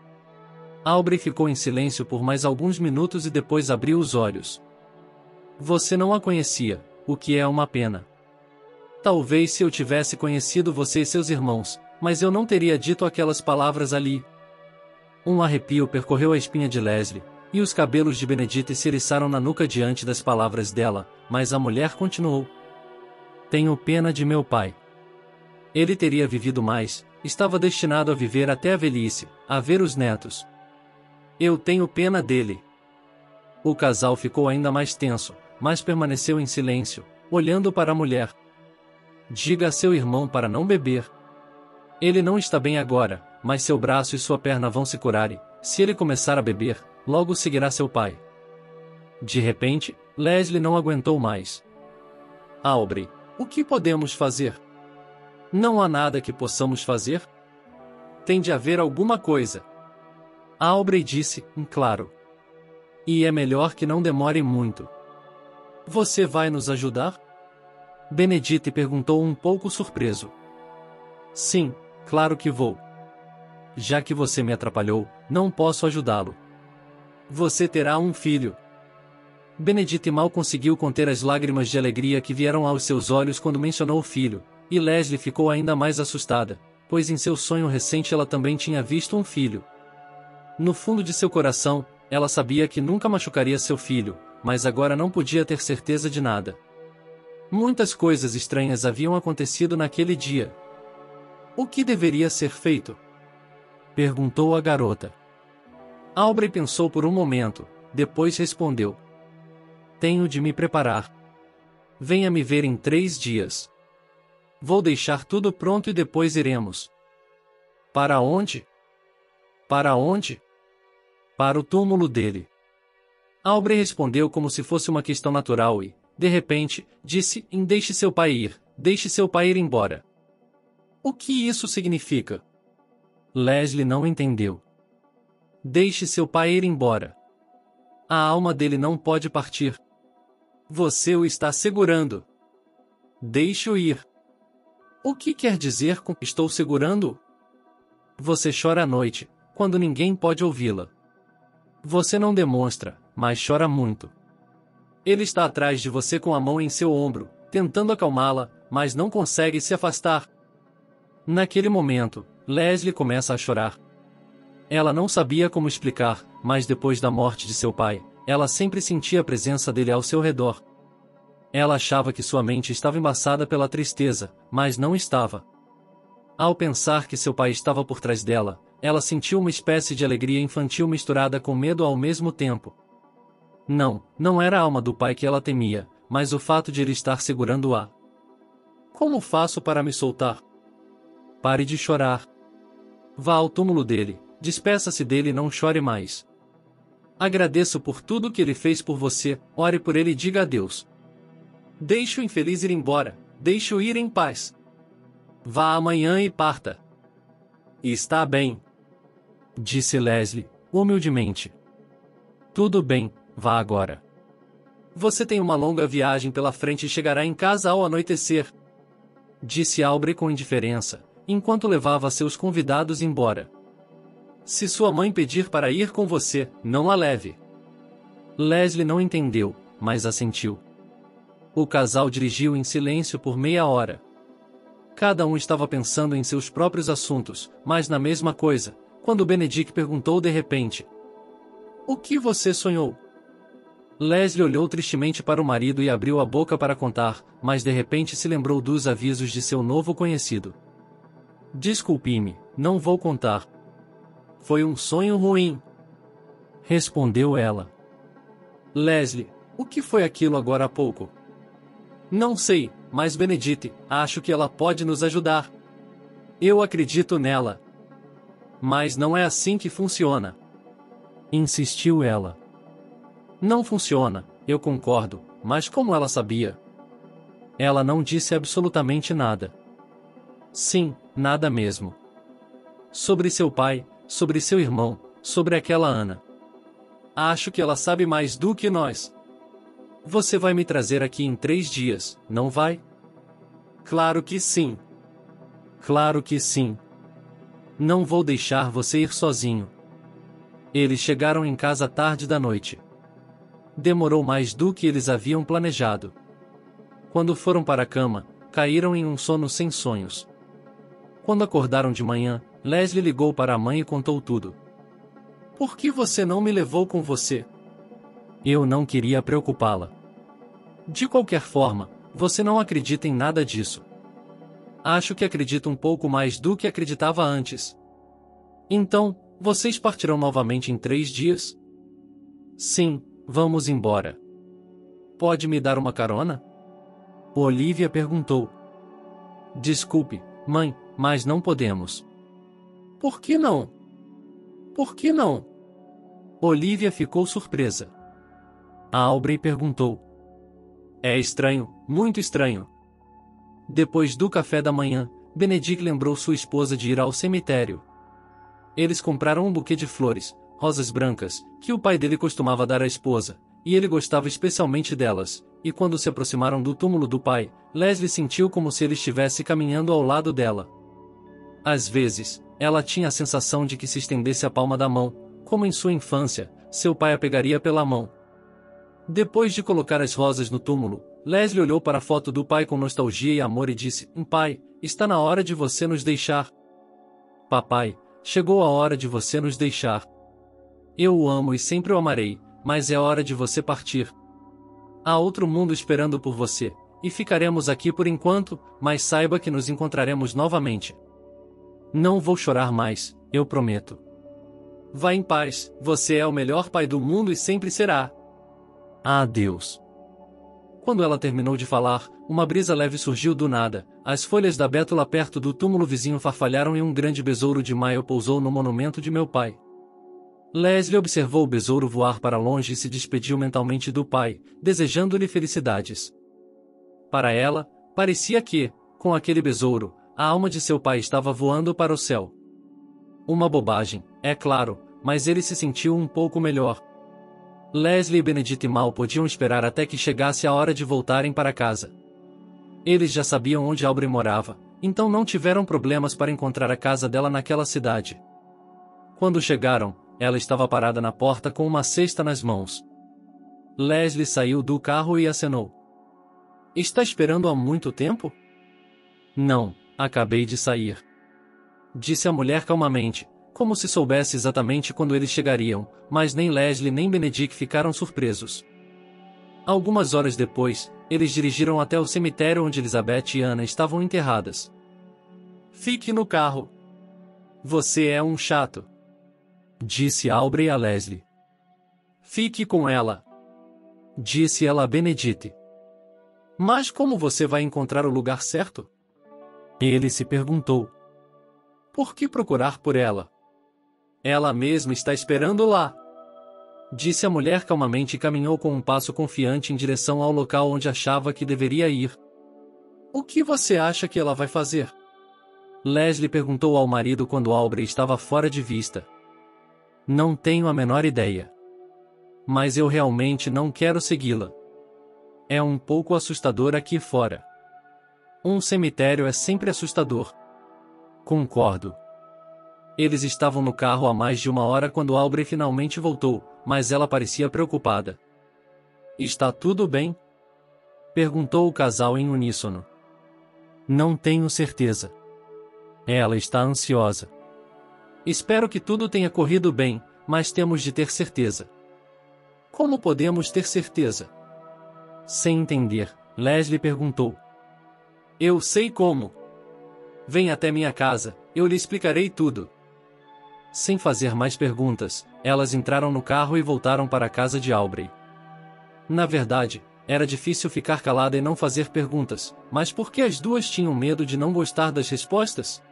Aubrey ficou em silêncio por mais alguns minutos e depois abriu os olhos. "Você não a conhecia, o que é uma pena. Talvez se eu tivesse conhecido você e seus irmãos, mas eu não teria dito aquelas palavras ali." Um arrepio percorreu a espinha de Leslie, e os cabelos de Benedict se eriçaram na nuca diante das palavras dela, mas a mulher continuou. "Tenho pena de meu pai. Ele teria vivido mais, estava destinado a viver até a velhice, a ver os netos. Eu tenho pena dele." O casal ficou ainda mais tenso, mas permaneceu em silêncio, olhando para a mulher. "Diga a seu irmão para não beber. Ele não está bem agora, mas seu braço e sua perna vão se curar e, se ele começar a beber, logo seguirá seu pai." De repente, Leslie não aguentou mais. "Aubrey, o que podemos fazer?" "Não há nada que possamos fazer? Tem de haver alguma coisa." Aubrey disse, claro. "E é melhor que não demore muito." "Você vai nos ajudar?" Benedict perguntou um pouco surpreso. "Sim, claro que vou. Já que você me atrapalhou, não posso ajudá-lo. Você terá um filho." Benedict mal conseguiu conter as lágrimas de alegria que vieram aos seus olhos quando mencionou o filho, e Leslie ficou ainda mais assustada, pois em seu sonho recente ela também tinha visto um filho. No fundo de seu coração, ela sabia que nunca machucaria seu filho, mas agora não podia ter certeza de nada. Muitas coisas estranhas haviam acontecido naquele dia. "O que deveria ser feito?" perguntou a garota. Aubrey pensou por um momento, depois respondeu. "Tenho de me preparar. Venha me ver em 3 dias. Vou deixar tudo pronto e depois iremos." "Para onde?" "Para onde?" "Para o túmulo dele." Aubrey respondeu como se fosse uma questão natural e, de repente, disse: "Deixe seu pai ir, deixe seu pai ir embora." "O que isso significa?" Leslie não entendeu. "Deixe seu pai ir embora. A alma dele não pode partir. Você o está segurando. Deixe-o ir." "O que quer dizer com estou segurando-o?" "Você chora à noite, quando ninguém pode ouvi-la. Você não demonstra, mas chora muito. Ele está atrás de você com a mão em seu ombro, tentando acalmá-la, mas não consegue se afastar. Naquele momento, Leslie começa a chorar. Ela não sabia como explicar, mas depois da morte de seu pai, ela sempre sentia a presença dele ao seu redor. Ela achava que sua mente estava embaçada pela tristeza, mas não estava. Ao pensar que seu pai estava por trás dela, ela sentiu uma espécie de alegria infantil misturada com medo ao mesmo tempo. Não era a alma do pai que ela temia, mas o fato de ele estar segurando-a. Como faço para me soltar? Pare de chorar. Vá ao túmulo dele, despeça-se dele e não chore mais. Agradeço por tudo que ele fez por você, ore por ele e diga adeus. Deixe o infeliz ir embora, deixe-o ir em paz. Vá amanhã e parta. E está bem, disse Leslie, humildemente. Tudo bem, vá agora. Você tem uma longa viagem pela frente e chegará em casa ao anoitecer, disse Aubrey com indiferença, enquanto levava seus convidados embora. Se sua mãe pedir para ir com você, não a leve. Leslie não entendeu, mas assentiu. O casal dirigiu em silêncio por meia hora. Cada um estava pensando em seus próprios assuntos, mas na mesma coisa, quando Benedict perguntou de repente: "O que você sonhou?" Leslie olhou tristemente para o marido e abriu a boca para contar, mas de repente se lembrou dos avisos de seu novo conhecido. "Desculpe-me, não vou contar. Foi um sonho ruim", respondeu ela. Leslie, o que foi aquilo agora há pouco? Não sei, mas Benedict, acho que ela pode nos ajudar. Eu acredito nela. Mas não é assim que funciona, insistiu ela. Não funciona, eu concordo, mas como ela sabia? Ela não disse absolutamente nada. Sim, nada mesmo. Sobre seu pai, sobre seu irmão, sobre aquela Ana. Acho que ela sabe mais do que nós. Você vai me trazer aqui em 3 dias, não vai? Claro que sim. Claro que sim. Não vou deixar você ir sozinho. Eles chegaram em casa tarde da noite. Demorou mais do que eles haviam planejado. Quando foram para a cama, caíram em um sono sem sonhos. Quando acordaram de manhã, Leslie ligou para a mãe e contou tudo. Por que você não me levou com você? Eu não queria preocupá-la. De qualquer forma, você não acredita em nada disso. Acho que acredito um pouco mais do que acreditava antes. Então, vocês partirão novamente em 3 dias? Sim, vamos embora. Pode me dar uma carona? Olivia perguntou. Desculpe, mãe, mas não podemos. Por que não? Por que não? Olivia ficou surpresa. A Aubrey perguntou. É estranho, muito estranho. Depois do café da manhã, Benedict lembrou sua esposa de ir ao cemitério. Eles compraram um buquê de flores, rosas brancas, que o pai dele costumava dar à esposa, e ele gostava especialmente delas, e quando se aproximaram do túmulo do pai, Leslie sentiu como se ele estivesse caminhando ao lado dela. Às vezes, ela tinha a sensação de que se estendesse a palma da mão, como em sua infância, seu pai a pegaria pela mão. Depois de colocar as rosas no túmulo, Leslie olhou para a foto do pai com nostalgia e amor e disse: Pai, está na hora de você nos deixar. Papai, chegou a hora de você nos deixar. Eu o amo e sempre o amarei, mas é hora de você partir. Há outro mundo esperando por você, e ficaremos aqui por enquanto, mas saiba que nos encontraremos novamente. Não vou chorar mais, eu prometo. Vá em paz, você é o melhor pai do mundo e sempre será. Adeus. Quando ela terminou de falar, uma brisa leve surgiu do nada, as folhas da bétula perto do túmulo vizinho farfalharam e um grande besouro de maio pousou no monumento de meu pai. Leslie observou o besouro voar para longe e se despediu mentalmente do pai, desejando-lhe felicidades. Para ela, parecia que, com aquele besouro, a alma de seu pai estava voando para o céu. Uma bobagem, é claro, mas ele se sentiu um pouco melhor. Leslie e Benedict mal podiam esperar até que chegasse a hora de voltarem para casa. Eles já sabiam onde Aubrey morava, então não tiveram problemas para encontrar a casa dela naquela cidade. Quando chegaram, ela estava parada na porta com uma cesta nas mãos. Leslie saiu do carro e acenou. Está esperando há muito tempo? Não, acabei de sair. Disse a mulher calmamente, como se soubesse exatamente quando eles chegariam, mas nem Leslie nem Benedict ficaram surpresos. Algumas horas depois, eles dirigiram até o cemitério onde Elizabeth e Anna estavam enterradas. Fique no carro. Você é um chato, disse Aubrey a Leslie. Fique com ela, disse ela a Benedict. Mas como você vai encontrar o lugar certo? Ele se perguntou. Por que procurar por ela? Ela mesma está esperando lá, disse a mulher calmamente e caminhou com um passo confiante em direção ao local onde achava que deveria ir. O que você acha que ela vai fazer? Leslie perguntou ao marido quando Aubrey estava fora de vista. Não tenho a menor ideia. Mas eu realmente não quero segui-la. É um pouco assustador aqui fora. Um cemitério é sempre assustador. Concordo. Eles estavam no carro há mais de uma hora quando Aubrey finalmente voltou, mas ela parecia preocupada. Está tudo bem? Perguntou o casal em uníssono. Não tenho certeza. Ela está ansiosa. Espero que tudo tenha corrido bem, mas temos de ter certeza. Como podemos ter certeza? Sem entender, Leslie perguntou. Eu sei como. Vem até minha casa, eu lhe explicarei tudo. Sem fazer mais perguntas, elas entraram no carro e voltaram para a casa de Aubrey. Na verdade, era difícil ficar calada e não fazer perguntas, mas por que as duas tinham medo de não gostar das respostas?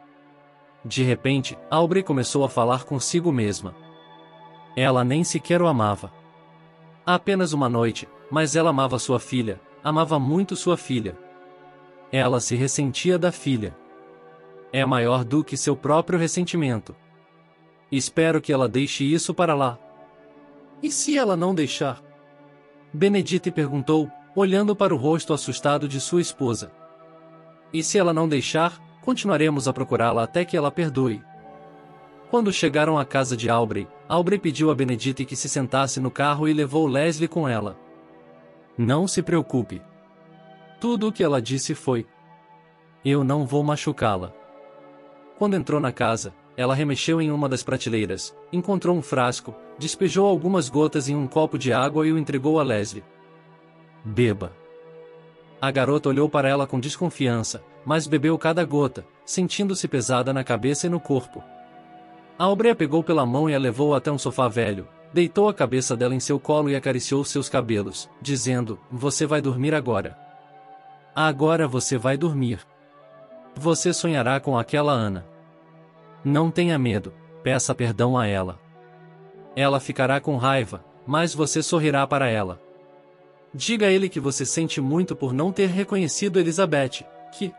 De repente, Aubrey começou a falar consigo mesma. Ela nem sequer o amava. Apenas uma noite, mas ela amava sua filha, amava muito sua filha. Ela se ressentia da filha. É maior do que seu próprio ressentimento. Espero que ela deixe isso para lá. E se ela não deixar? Benedict perguntou, olhando para o rosto assustado de sua esposa. E se ela não deixar, continuaremos a procurá-la até que ela perdoe. Quando chegaram à casa de Aubrey, Aubrey pediu a Benedict que se sentasse no carro e levou Leslie com ela. Não se preocupe. Tudo o que ela disse foi: eu não vou machucá-la. Quando entrou na casa, ela remexeu em uma das prateleiras, encontrou um frasco, despejou algumas gotas em um copo de água e o entregou a Leslie. Beba. A garota olhou para ela com desconfiança, mas bebeu cada gota, sentindo-se pesada na cabeça e no corpo. Aubrey a pegou pela mão e a levou até um sofá velho, deitou a cabeça dela em seu colo e acariciou seus cabelos, dizendo: você vai dormir agora. Agora você vai dormir. Você sonhará com aquela Anna. Não tenha medo, peça perdão a ela. Ela ficará com raiva, mas você sorrirá para ela. Diga a ele que você sente muito por não ter reconhecido Elizabeth, que...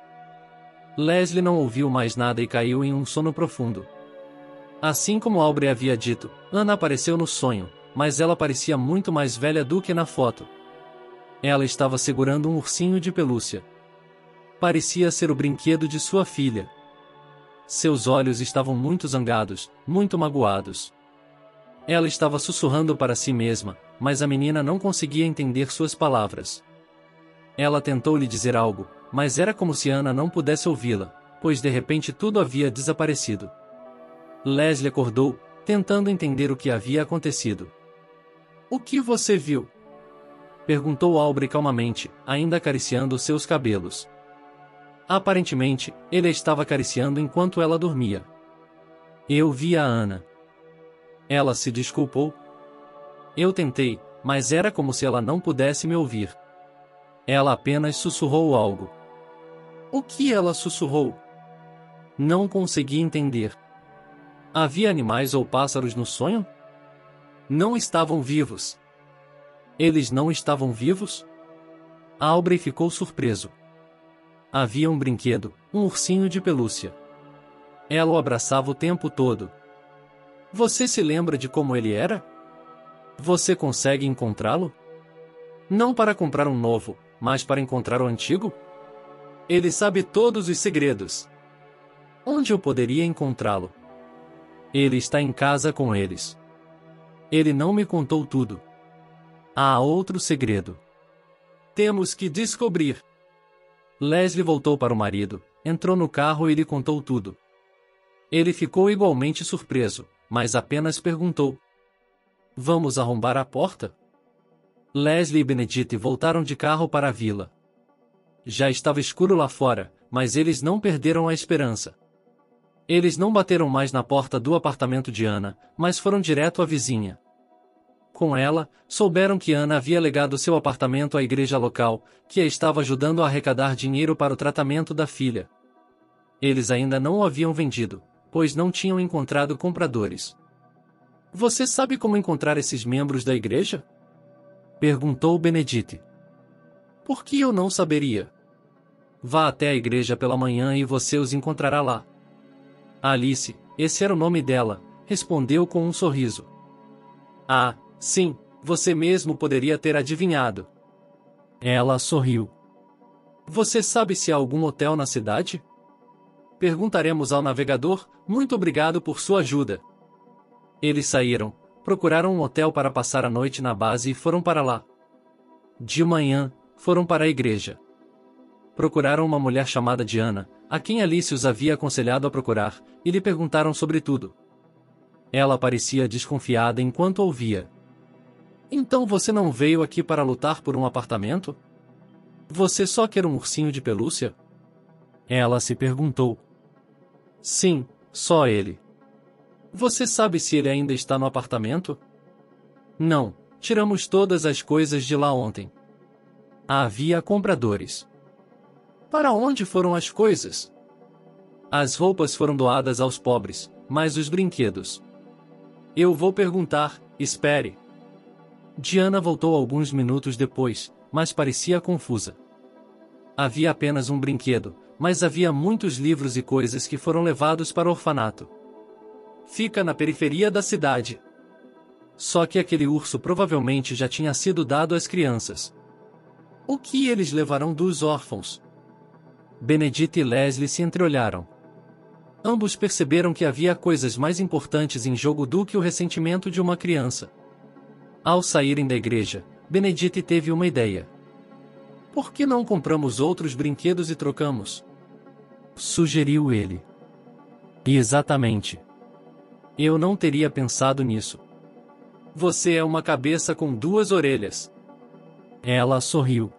Leslie não ouviu mais nada e caiu em um sono profundo. Assim como Aubrey havia dito, Anna apareceu no sonho, mas ela parecia muito mais velha do que na foto. Ela estava segurando um ursinho de pelúcia. Parecia ser o brinquedo de sua filha. Seus olhos estavam muito zangados, muito magoados. Ela estava sussurrando para si mesma, mas a menina não conseguia entender suas palavras. Ela tentou lhe dizer algo, mas era como se Anna não pudesse ouvi-la, pois de repente tudo havia desaparecido. Leslie acordou, tentando entender o que havia acontecido. O que você viu? Perguntou Aubrey calmamente, ainda acariciando seus cabelos. Aparentemente, ele a estava acariciando enquanto ela dormia. Eu vi a Anna. Ela se desculpou. Eu tentei, mas era como se ela não pudesse me ouvir. Ela apenas sussurrou algo. O que ela sussurrou? Não consegui entender. Havia animais ou pássaros no sonho? Não estavam vivos. Eles não estavam vivos? Aubrey ficou surpreso. Havia um brinquedo, um ursinho de pelúcia. Ela o abraçava o tempo todo. Você se lembra de como ele era? Você consegue encontrá-lo? Não para comprar um novo, mas para encontrar o antigo? Ele sabe todos os segredos. Onde eu poderia encontrá-lo? Ele está em casa com eles. Ele não me contou tudo. Há outro segredo. Temos que descobrir. Leslie voltou para o marido, entrou no carro e lhe contou tudo. Ele ficou igualmente surpreso, mas apenas perguntou: Vamos arrombar a porta? Leslie e Benedict voltaram de carro para a vila. Já estava escuro lá fora, mas eles não perderam a esperança. Eles não bateram mais na porta do apartamento de Ana, mas foram direto à vizinha. Com ela, souberam que Ana havia legado seu apartamento à igreja local, que a estava ajudando a arrecadar dinheiro para o tratamento da filha. Eles ainda não o haviam vendido, pois não tinham encontrado compradores. Você sabe como encontrar esses membros da igreja? Perguntou Benedict. Por que eu não saberia? Vá até a igreja pela manhã e você os encontrará lá. Alice, esse era o nome dela, respondeu com um sorriso. Ah, sim, você mesmo poderia ter adivinhado. Ela sorriu. Você sabe se há algum hotel na cidade? Perguntaremos ao navegador, muito obrigado por sua ajuda. Eles saíram, procuraram um hotel para passar a noite na base e foram para lá. De manhã, foram para a igreja. Procuraram uma mulher chamada Diana, a quem Alice os havia aconselhado a procurar, e lhe perguntaram sobre tudo. Ela parecia desconfiada enquanto ouvia. Então você não veio aqui para lutar por um apartamento? Você só quer um ursinho de pelúcia? Ela se perguntou. Sim, só ele. Você sabe se ele ainda está no apartamento? Não, tiramos todas as coisas de lá ontem. Havia compradores. Para onde foram as coisas? As roupas foram doadas aos pobres, mas os brinquedos. Eu vou perguntar, espere. Diana voltou alguns minutos depois, mas parecia confusa. Havia apenas um brinquedo, mas havia muitos livros e coisas que foram levados para o orfanato. Fica na periferia da cidade. Só que aquele urso provavelmente já tinha sido dado às crianças. O que eles levarão dos órfãos? Benedict e Leslie se entreolharam. Ambos perceberam que havia coisas mais importantes em jogo do que o ressentimento de uma criança. Ao saírem da igreja, Benedict teve uma ideia. Por que não compramos outros brinquedos e trocamos? Sugeriu ele. Exatamente. Eu não teria pensado nisso. Você é uma cabeça com duas orelhas. Ela sorriu.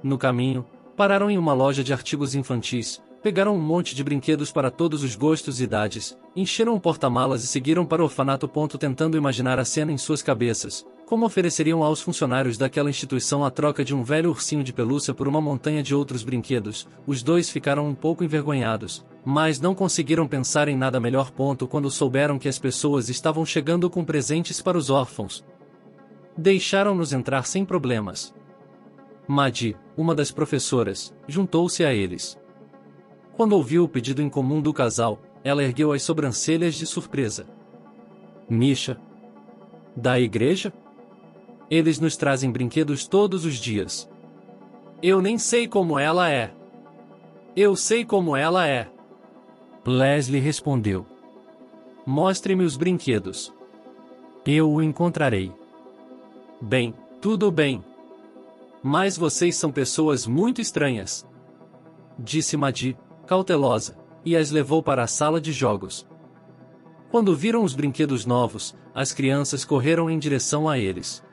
No caminho, pararam em uma loja de artigos infantis, pegaram um monte de brinquedos para todos os gostos e idades, encheram um porta-malas e seguiram para o orfanato. Tentando imaginar a cena em suas cabeças, como ofereceriam aos funcionários daquela instituição a troca de um velho ursinho de pelúcia por uma montanha de outros brinquedos. Os dois ficaram um pouco envergonhados, mas não conseguiram pensar em nada melhor. Quando souberam que as pessoas estavam chegando com presentes para os órfãos. Deixaram-nos entrar sem problemas. Maddie, uma das professoras, juntou-se a eles. Quando ouviu o pedido em comum do casal, ela ergueu as sobrancelhas de surpresa. Misha? Da igreja? Eles nos trazem brinquedos todos os dias. Eu nem sei como ela é. Eu sei como ela é. Leslie respondeu. Mostre-me os brinquedos. Eu o encontrarei. Bem, tudo bem. Mas vocês são pessoas muito estranhas. Disse Maddie, cautelosa, e as levou para a sala de jogos. Quando viram os brinquedos novos, as crianças correram em direção a eles.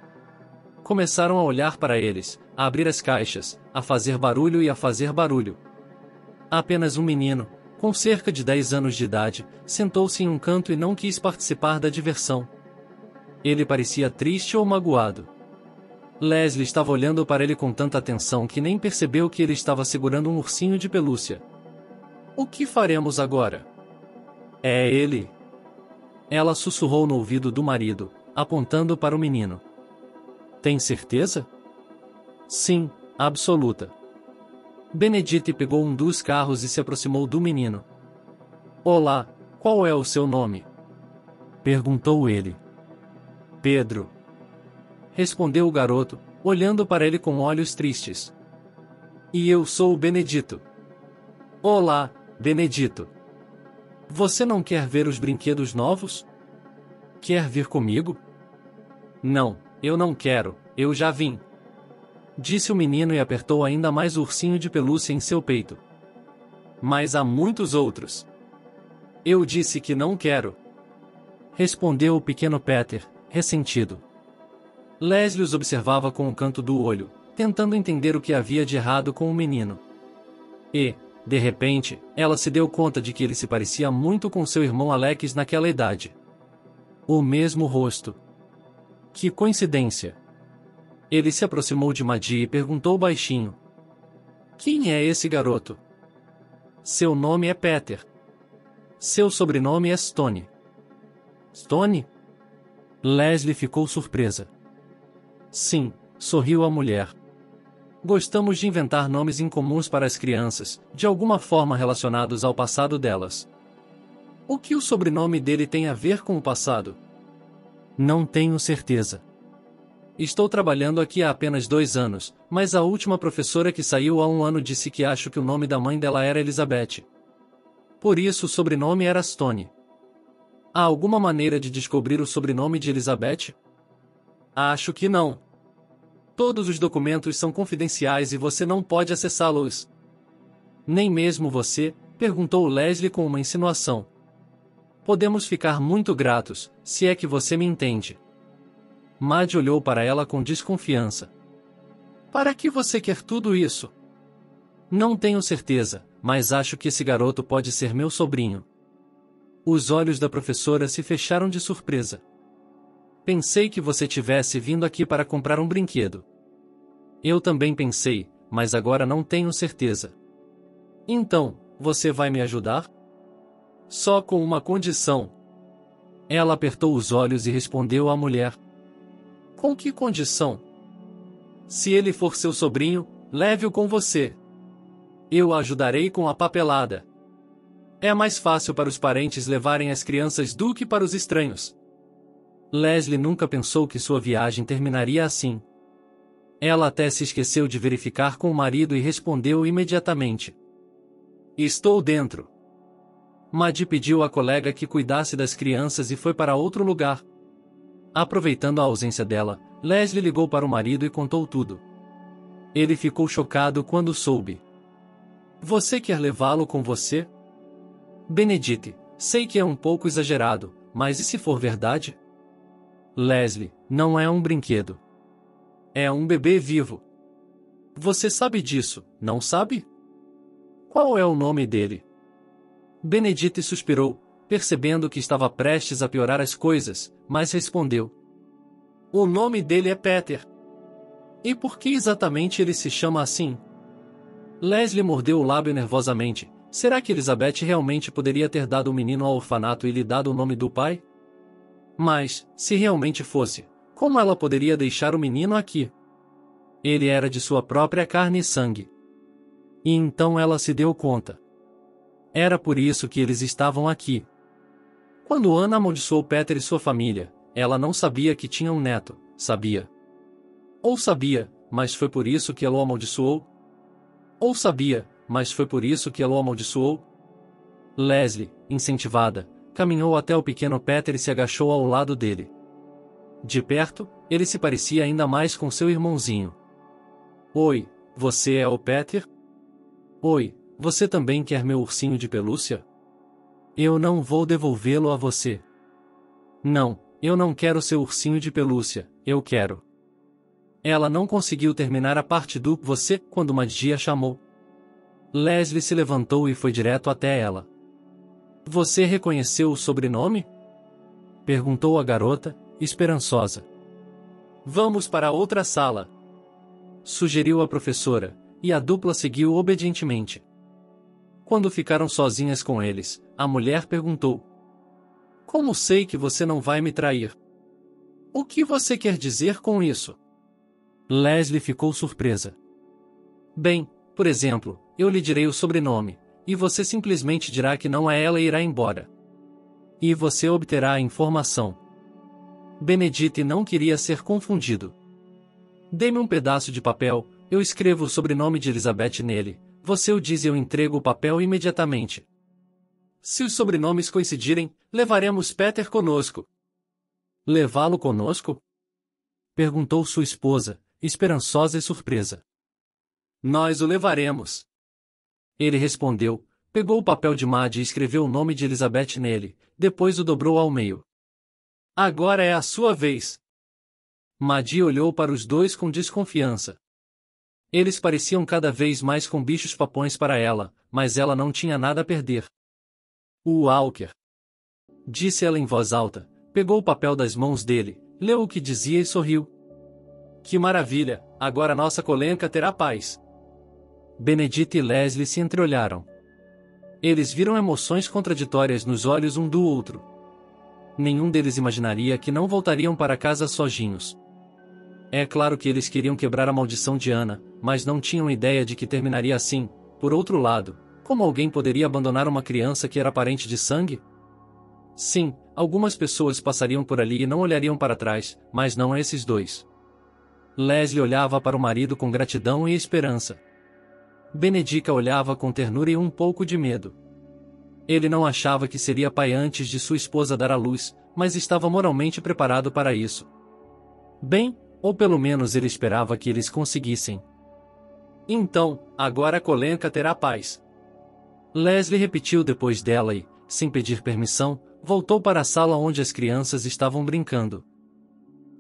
Começaram a olhar para eles, a abrir as caixas, a fazer barulho e a fazer barulho. Apenas um menino, com cerca de 10 anos de idade, sentou-se em um canto e não quis participar da diversão. Ele parecia triste ou magoado. Leslie estava olhando para ele com tanta atenção que nem percebeu que ele estava segurando um ursinho de pelúcia. O que faremos agora? É ele. Ela sussurrou no ouvido do marido, apontando para o menino. Tem certeza? Sim, absoluta. Benedict pegou um dos carros e se aproximou do menino. Olá, qual é o seu nome? Perguntou ele. Pedro. Respondeu o garoto, olhando para ele com olhos tristes. E eu sou o Benedito. Olá, Benedito. Você não quer ver os brinquedos novos? Quer vir comigo? Não, eu não quero, eu já vim. Disse o menino e apertou ainda mais o ursinho de pelúcia em seu peito. Mas há muitos outros. Eu disse que não quero. Respondeu o pequeno Peter, ressentido. Leslie os observava com o canto do olho, tentando entender o que havia de errado com o menino. E, de repente, ela se deu conta de que ele se parecia muito com seu irmão Alex naquela idade. O mesmo rosto. Que coincidência! Ele se aproximou de Maddie e perguntou baixinho. Quem é esse garoto? Seu nome é Peter. Seu sobrenome é Stone. Stone? Leslie ficou surpresa. Sim, sorriu a mulher. Gostamos de inventar nomes incomuns para as crianças, de alguma forma relacionados ao passado delas. O que o sobrenome dele tem a ver com o passado? Não tenho certeza. Estou trabalhando aqui há apenas 2 anos, mas a última professora que saiu há 1 ano disse que acho que o nome da mãe dela era Elizabeth. Por isso o sobrenome era Stone. Há alguma maneira de descobrir o sobrenome de Elizabeth? Acho que não. Todos os documentos são confidenciais e você não pode acessá-los. Nem mesmo você? Perguntou Leslie com uma insinuação. Podemos ficar muito gratos, se é que você me entende. Maddie olhou para ela com desconfiança. Para que você quer tudo isso? Não tenho certeza, mas acho que esse garoto pode ser meu sobrinho. Os olhos da professora se fecharam de surpresa. Pensei que você tivesse vindo aqui para comprar um brinquedo. Eu também pensei, mas agora não tenho certeza. Então, você vai me ajudar? Só com uma condição. Ela apertou os olhos e respondeu à mulher. Com que condição? Se ele for seu sobrinho, leve-o com você. Eu ajudarei com a papelada. É mais fácil para os parentes levarem as crianças do que para os estranhos. Leslie nunca pensou que sua viagem terminaria assim. Ela até se esqueceu de verificar com o marido e respondeu imediatamente. Estou dentro. Maddie pediu à colega que cuidasse das crianças e foi para outro lugar. Aproveitando a ausência dela, Leslie ligou para o marido e contou tudo. Ele ficou chocado quando soube. Você quer levá-lo com você? Benedict, sei que é um pouco exagerado, mas e se for verdade? Leslie, não é um brinquedo. É um bebê vivo. Você sabe disso, não sabe? Qual é o nome dele? Benedict suspirou, percebendo que estava prestes a piorar as coisas, mas respondeu. O nome dele é Peter. E por que exatamente ele se chama assim? Leslie mordeu o lábio nervosamente. Será que Elizabeth realmente poderia ter dado o menino ao orfanato e lhe dado o nome do pai? Mas, se realmente fosse, como ela poderia deixar o menino aqui? Ele era de sua própria carne e sangue. E então ela se deu conta. Era por isso que eles estavam aqui. Quando Anna amaldiçoou Peter e sua família, ela não sabia que tinha um neto, sabia? Ou sabia, mas foi por isso que ela o amaldiçoou? Ou sabia, mas foi por isso que ela o amaldiçoou? Leslie, incentivada, caminhou até o pequeno Peter e se agachou ao lado dele. De perto, ele se parecia ainda mais com seu irmãozinho. Oi, você é o Peter? Oi, você também quer meu ursinho de pelúcia? Eu não vou devolvê-lo a você. Não, eu não quero seu ursinho de pelúcia, eu quero. Ela não conseguiu terminar a parte do você quando Maddie a chamou. Leslie se levantou e foi direto até ela. Você reconheceu o sobrenome? Perguntou a garota, esperançosa. Vamos para outra sala, sugeriu a professora, e a dupla seguiu obedientemente. Quando ficaram sozinhas com eles, a mulher perguntou. Como sei que você não vai me trair? O que você quer dizer com isso? Leslie ficou surpresa. Bem, por exemplo, eu lhe direi o sobrenome, e você simplesmente dirá que não é ela e irá embora. E você obterá a informação. Benedict não queria ser confundido. Dê-me um pedaço de papel, eu escrevo o sobrenome de Elizabeth nele, você o diz e eu entrego o papel imediatamente. Se os sobrenomes coincidirem, levaremos Peter conosco. Levá-lo conosco? Perguntou sua esposa, esperançosa e surpresa. Nós o levaremos. Ele respondeu, pegou o papel de Maddie e escreveu o nome de Elizabeth nele, depois o dobrou ao meio. Agora é a sua vez. Maddie olhou para os dois com desconfiança. Eles pareciam cada vez mais com bichos papões para ela, mas ela não tinha nada a perder. Walker. Disse ela em voz alta, pegou o papel das mãos dele, leu o que dizia e sorriu. Que maravilha, agora nossa Colenca terá paz. Benedita e Leslie se entreolharam. Eles viram emoções contraditórias nos olhos um do outro. Nenhum deles imaginaria que não voltariam para casa sozinhos. É claro que eles queriam quebrar a maldição de Ana, mas não tinham ideia de que terminaria assim. Por outro lado, como alguém poderia abandonar uma criança que era parente de sangue? Sim, algumas pessoas passariam por ali e não olhariam para trás, mas não esses dois. Leslie olhava para o marido com gratidão e esperança. Benedita olhava com ternura e um pouco de medo. Ele não achava que seria pai antes de sua esposa dar à luz, mas estava moralmente preparado para isso. Bem, ou pelo menos ele esperava que eles conseguissem. Então, agora a Colenca terá paz. Leslie repetiu depois dela e, sem pedir permissão, voltou para a sala onde as crianças estavam brincando.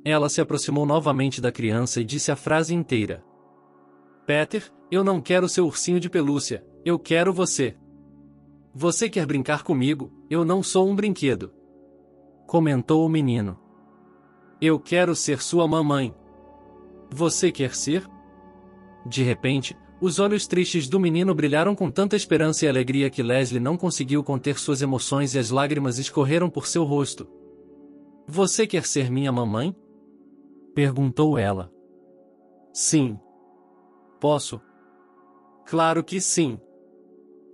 Ela se aproximou novamente da criança e disse a frase inteira. Peter, eu não quero seu ursinho de pelúcia, eu quero você. Você quer brincar comigo, eu não sou um brinquedo. Comentou o menino. Eu quero ser sua mamãe. Você quer ser? De repente, os olhos tristes do menino brilharam com tanta esperança e alegria que Leslie não conseguiu conter suas emoções e as lágrimas escorreram por seu rosto. Você quer ser minha mamãe? Perguntou ela. Sim. Posso? Claro que sim.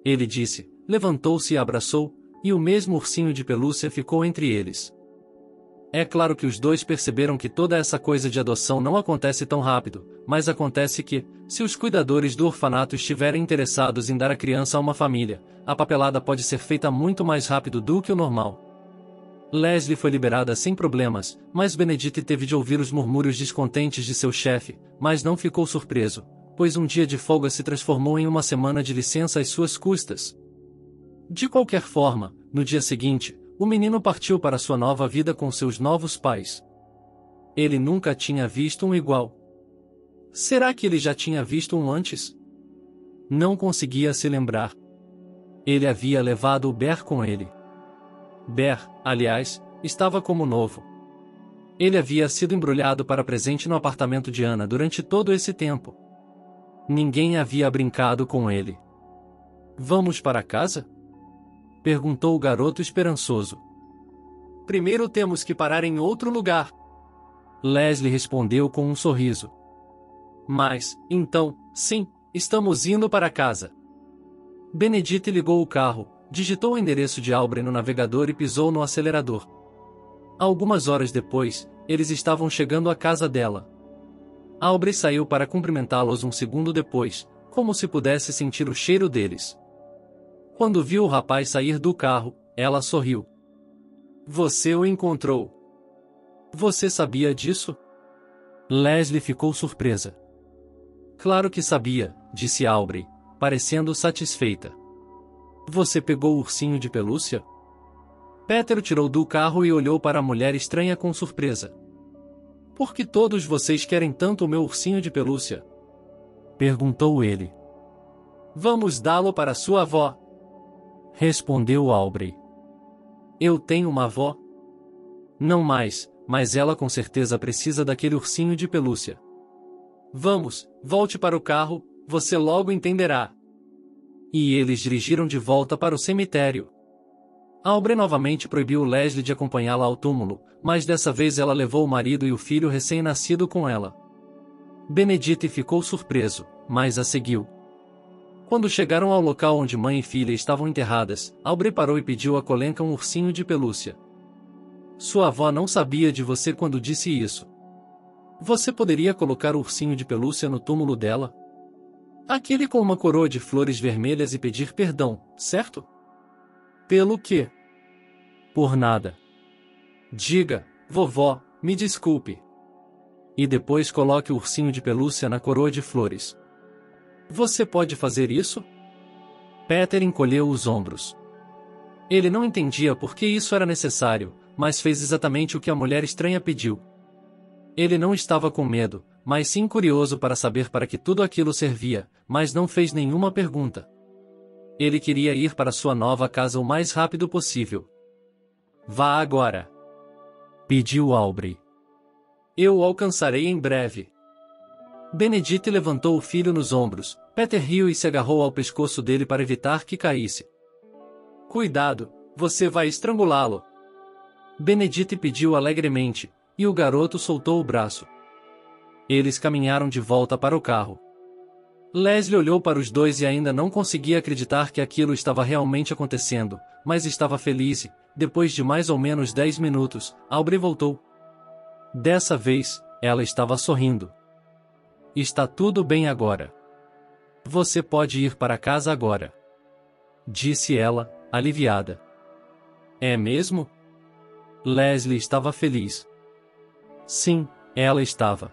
Ele disse, levantou-se e abraçou, e o mesmo ursinho de pelúcia ficou entre eles. É claro que os dois perceberam que toda essa coisa de adoção não acontece tão rápido, mas acontece que, se os cuidadores do orfanato estiverem interessados em dar a criança a uma família, a papelada pode ser feita muito mais rápido do que o normal. Leslie foi liberada sem problemas, mas Benedita teve de ouvir os murmúrios descontentes de seu chefe, mas não ficou surpreso, pois um dia de folga se transformou em uma semana de licença às suas custas. De qualquer forma, no dia seguinte, o menino partiu para sua nova vida com seus novos pais. Ele nunca tinha visto um igual. Será que ele já tinha visto um antes? Não conseguia se lembrar. Ele havia levado o Bear com ele. Bear, aliás, estava como novo. Ele havia sido embrulhado para presente no apartamento de Ana durante todo esse tempo. Ninguém havia brincado com ele. Vamos para casa? Perguntou o garoto esperançoso. Primeiro temos que parar em outro lugar. Leslie respondeu com um sorriso. Mas, então, sim, estamos indo para casa. Benedita ligou o carro, digitou o endereço de Aubrey no navegador e pisou no acelerador. Algumas horas depois, eles estavam chegando à casa dela. Aubrey saiu para cumprimentá-los um segundo depois, como se pudesse sentir o cheiro deles. Quando viu o rapaz sair do carro, ela sorriu. Você o encontrou. Você sabia disso? Leslie ficou surpresa. Claro que sabia, disse Aubrey, parecendo satisfeita. Você pegou o ursinho de pelúcia? Peter o tirou do carro e olhou para a mulher estranha com surpresa. Por que todos vocês querem tanto o meu ursinho de pelúcia? Perguntou ele. Vamos dá-lo para sua avó. Respondeu Aubrey. Eu tenho uma avó? Não mais, mas ela com certeza precisa daquele ursinho de pelúcia. Vamos, volte para o carro, você logo entenderá. E eles dirigiram de volta para o cemitério. Aubrey novamente proibiu Leslie de acompanhá-la ao túmulo, mas dessa vez ela levou o marido e o filho recém-nascido com ela. Benedita ficou surpreso, mas a seguiu. Quando chegaram ao local onde mãe e filha estavam enterradas, Aubrey parou e pediu a Colenca um ursinho de pelúcia. Sua avó não sabia de você quando disse isso. Você poderia colocar o ursinho de pelúcia no túmulo dela? Aquele com uma coroa de flores vermelhas e pedir perdão, certo? Pelo quê? Por nada. Diga, vovó, me desculpe. E depois coloque o ursinho de pelúcia na coroa de flores. Você pode fazer isso? Peter encolheu os ombros. Ele não entendia por que isso era necessário, mas fez exatamente o que a mulher estranha pediu. Ele não estava com medo, mas sim curioso para saber para que tudo aquilo servia, mas não fez nenhuma pergunta. Ele queria ir para sua nova casa o mais rápido possível. Vá agora, pediu Aubrey. Eu o alcançarei em breve. Benedict levantou o filho nos ombros. Peter riu e se agarrou ao pescoço dele para evitar que caísse. Cuidado, você vai estrangulá-lo. Benedict pediu alegremente, e o garoto soltou o braço. Eles caminharam de volta para o carro. Leslie olhou para os dois e ainda não conseguia acreditar que aquilo estava realmente acontecendo, mas estava feliz e, depois de mais ou menos 10 minutos, Aubrey voltou. Dessa vez, ela estava sorrindo. Está tudo bem agora. Você pode ir para casa agora, disse ela, aliviada. É mesmo? Leslie estava feliz. Sim, ela estava.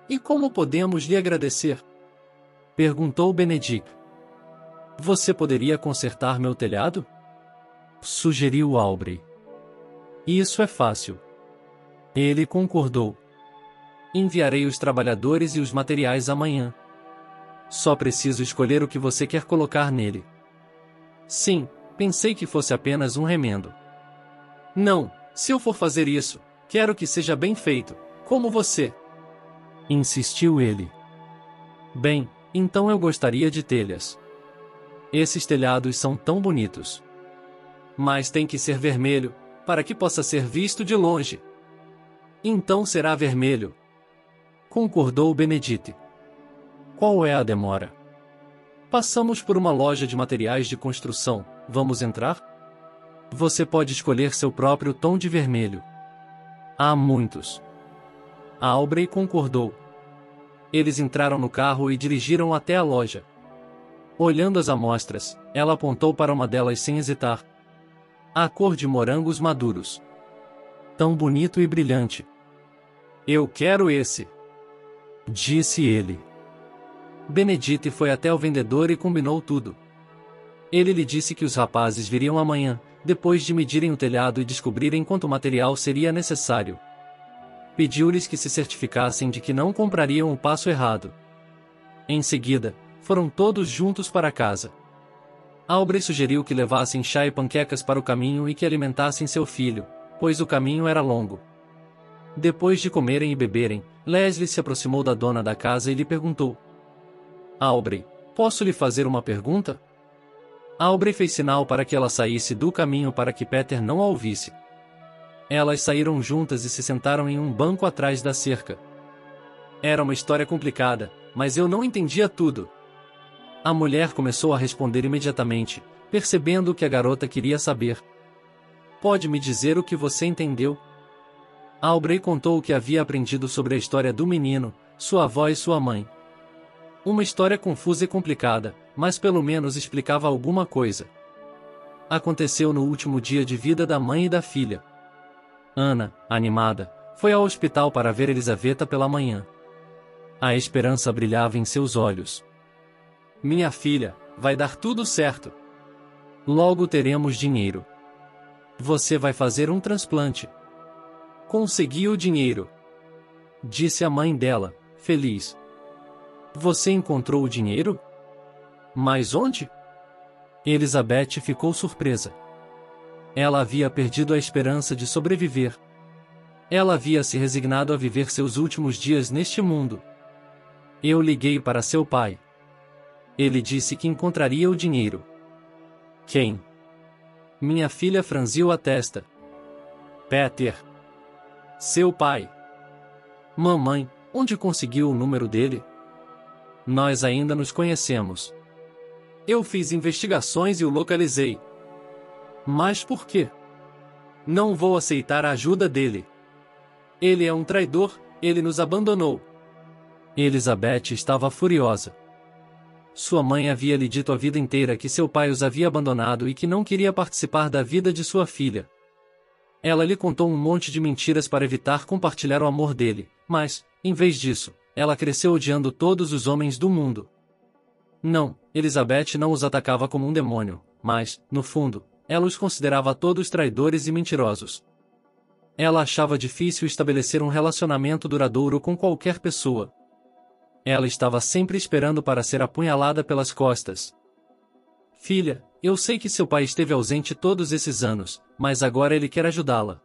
E como podemos lhe agradecer? Perguntou Benedict. Você poderia consertar meu telhado? Sugeriu Aubrey. Isso é fácil. Ele concordou. Enviarei os trabalhadores e os materiais amanhã. Só preciso escolher o que você quer colocar nele. Sim, pensei que fosse apenas um remendo. Não, se eu for fazer isso, quero que seja bem feito, como você. Insistiu ele. Bem, então eu gostaria de telhas. Esses telhados são tão bonitos. Mas tem que ser vermelho, para que possa ser visto de longe. Então será vermelho. Concordou Benedict. Qual é a demora? Passamos por uma loja de materiais de construção, vamos entrar? Você pode escolher seu próprio tom de vermelho. Há muitos. A Aubrey concordou. Eles entraram no carro e dirigiram até a loja. Olhando as amostras, ela apontou para uma delas sem hesitar. A cor de morangos maduros. Tão bonito e brilhante. Eu quero esse, disse ele. Benedict foi até o vendedor e combinou tudo. Ele lhe disse que os rapazes viriam amanhã, depois de medirem o telhado e descobrirem quanto material seria necessário. Pediu-lhes que se certificassem de que não comprariam o passo errado. Em seguida, foram todos juntos para casa. Aubrey sugeriu que levassem chá e panquecas para o caminho e que alimentassem seu filho, pois o caminho era longo. Depois de comerem e beberem, Leslie se aproximou da dona da casa e lhe perguntou: Aubrey, posso lhe fazer uma pergunta? Aubrey fez sinal para que ela saísse do caminho para que Peter não a ouvisse. Elas saíram juntas e se sentaram em um banco atrás da cerca. Era uma história complicada, mas eu não entendia tudo. A mulher começou a responder imediatamente, percebendo o que a garota queria saber. Pode me dizer o que você entendeu? Aubrey contou o que havia aprendido sobre a história do menino, sua avó e sua mãe. Uma história confusa e complicada, mas pelo menos explicava alguma coisa. Aconteceu no último dia de vida da mãe e da filha. Ana, animada, foi ao hospital para ver Elisaveta pela manhã. A esperança brilhava em seus olhos. Minha filha, vai dar tudo certo. Logo teremos dinheiro. Você vai fazer um transplante. Consegui o dinheiro, disse a mãe dela, feliz. Você encontrou o dinheiro? Mas onde? Elizabeth ficou surpresa. Ela havia perdido a esperança de sobreviver. Ela havia se resignado a viver seus últimos dias neste mundo. Eu liguei para seu pai. Ele disse que encontraria o dinheiro. Quem? Minha filha franziu a testa. Peter. Seu pai. Mamãe, onde conseguiu o número dele? Nós ainda nos conhecemos. Eu fiz investigações e o localizei. Mas por quê? Não vou aceitar a ajuda dele. Ele é um traidor, ele nos abandonou. Elizabeth estava furiosa. Sua mãe havia lhe dito a vida inteira que seu pai os havia abandonado e que não queria participar da vida de sua filha. Ela lhe contou um monte de mentiras para evitar compartilhar o amor dele, mas, em vez disso, ela cresceu odiando todos os homens do mundo. Não, Elizabeth não os atacava como um demônio, mas, no fundo, ela os considerava todos traidores e mentirosos. Ela achava difícil estabelecer um relacionamento duradouro com qualquer pessoa. Ela estava sempre esperando para ser apunhalada pelas costas. Filha, eu sei que seu pai esteve ausente todos esses anos, mas agora ele quer ajudá-la.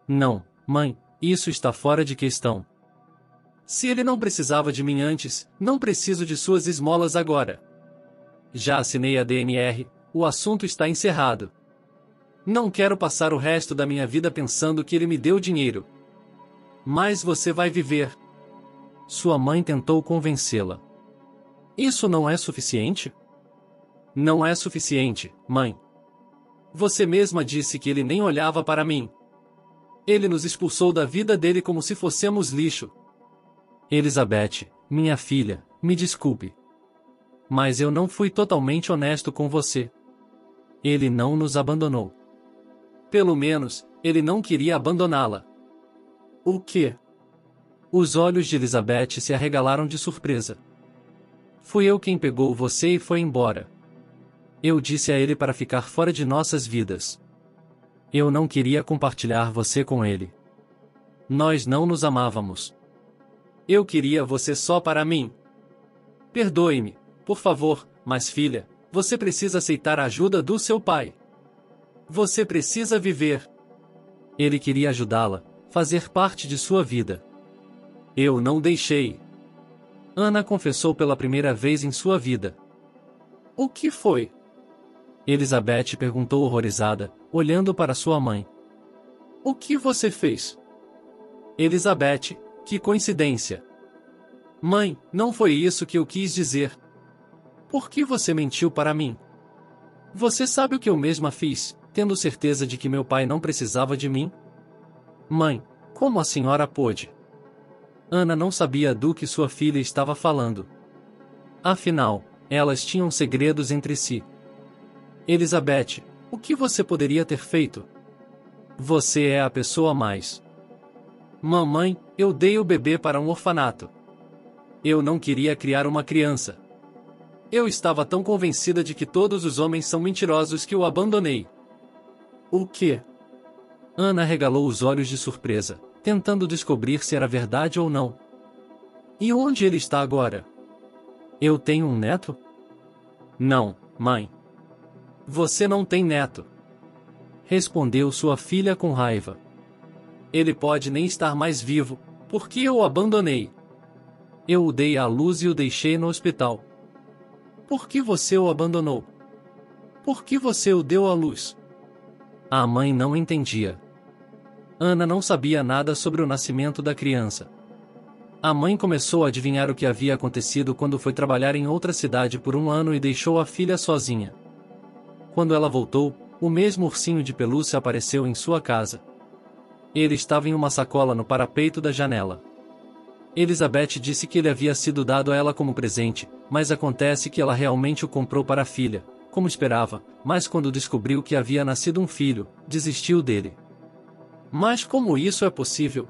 Não, mãe, isso está fora de questão. Se ele não precisava de mim antes, não preciso de suas esmolas agora. Já assinei a DNR, o assunto está encerrado. Não quero passar o resto da minha vida pensando que ele me deu dinheiro. Mas você vai viver. Sua mãe tentou convencê-la. Isso não é suficiente? Não é suficiente, mãe. Você mesma disse que ele nem olhava para mim. Ele nos expulsou da vida dele como se fôssemos lixo. Elizabeth, minha filha, me desculpe. Mas eu não fui totalmente honesto com você. Ele não nos abandonou. Pelo menos, ele não queria abandoná-la. O quê? Os olhos de Elizabeth se arregalaram de surpresa. Fui eu quem pegou você e foi embora. Eu disse a ele para ficar fora de nossas vidas. Eu não queria compartilhar você com ele. Nós não nos amávamos. Eu queria você só para mim. Perdoe-me, por favor, mas filha, você precisa aceitar a ajuda do seu pai. Você precisa viver. Ele queria ajudá-la, fazer parte de sua vida. Eu não deixei. Ana confessou pela primeira vez em sua vida. O que foi? Elizabeth perguntou horrorizada, olhando para sua mãe. O que você fez? Elizabeth, que coincidência. Mãe, não foi isso que eu quis dizer. Por que você mentiu para mim? Você sabe o que eu mesma fiz, tendo certeza de que meu pai não precisava de mim? Mãe, como a senhora pôde? Ana não sabia do que sua filha estava falando. Afinal, elas tinham segredos entre si. Elizabeth, o que você poderia ter feito? Você é a pessoa mais. Mamãe, eu dei o bebê para um orfanato. Eu não queria criar uma criança. Eu estava tão convencida de que todos os homens são mentirosos que o abandonei. O quê? Ana regalou os olhos de surpresa, tentando descobrir se era verdade ou não. E onde ele está agora? Eu tenho um neto? Não, mãe. Você não tem neto. Respondeu sua filha com raiva. Ele pode nem estar mais vivo, porque eu o abandonei. Eu o dei à luz e o deixei no hospital. Por que você o abandonou? Por que você o deu à luz? A mãe não entendia. Ana não sabia nada sobre o nascimento da criança. A mãe começou a adivinhar o que havia acontecido quando foi trabalhar em outra cidade por um ano e deixou a filha sozinha. Quando ela voltou, o mesmo ursinho de pelúcia apareceu em sua casa. Ele estava em uma sacola no parapeito da janela. Elizabeth disse que ele havia sido dado a ela como presente, mas acontece que ela realmente o comprou para a filha, como esperava, mas quando descobriu que havia nascido um filho, desistiu dele. Mas como isso é possível?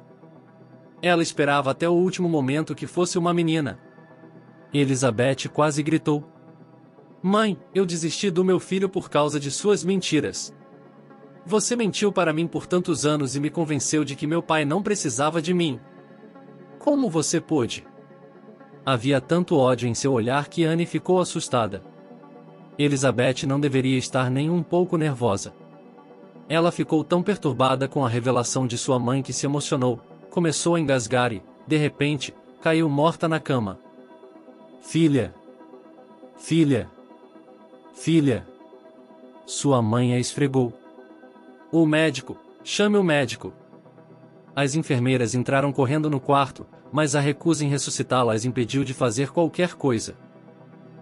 Ela esperava até o último momento que fosse uma menina. Elizabeth quase gritou. Mãe, eu desisti do meu filho por causa de suas mentiras. Você mentiu para mim por tantos anos e me convenceu de que meu pai não precisava de mim. Como você pôde? Havia tanto ódio em seu olhar que Anne ficou assustada. Elizabeth não deveria estar nem um pouco nervosa. Ela ficou tão perturbada com a revelação de sua mãe que se emocionou, começou a engasgar e, de repente, caiu morta na cama. Filha! Filha! Filha! Sua mãe a esfregou. O médico! Chame o médico! As enfermeiras entraram correndo no quarto, mas a recusa em ressuscitá-la as impediu de fazer qualquer coisa.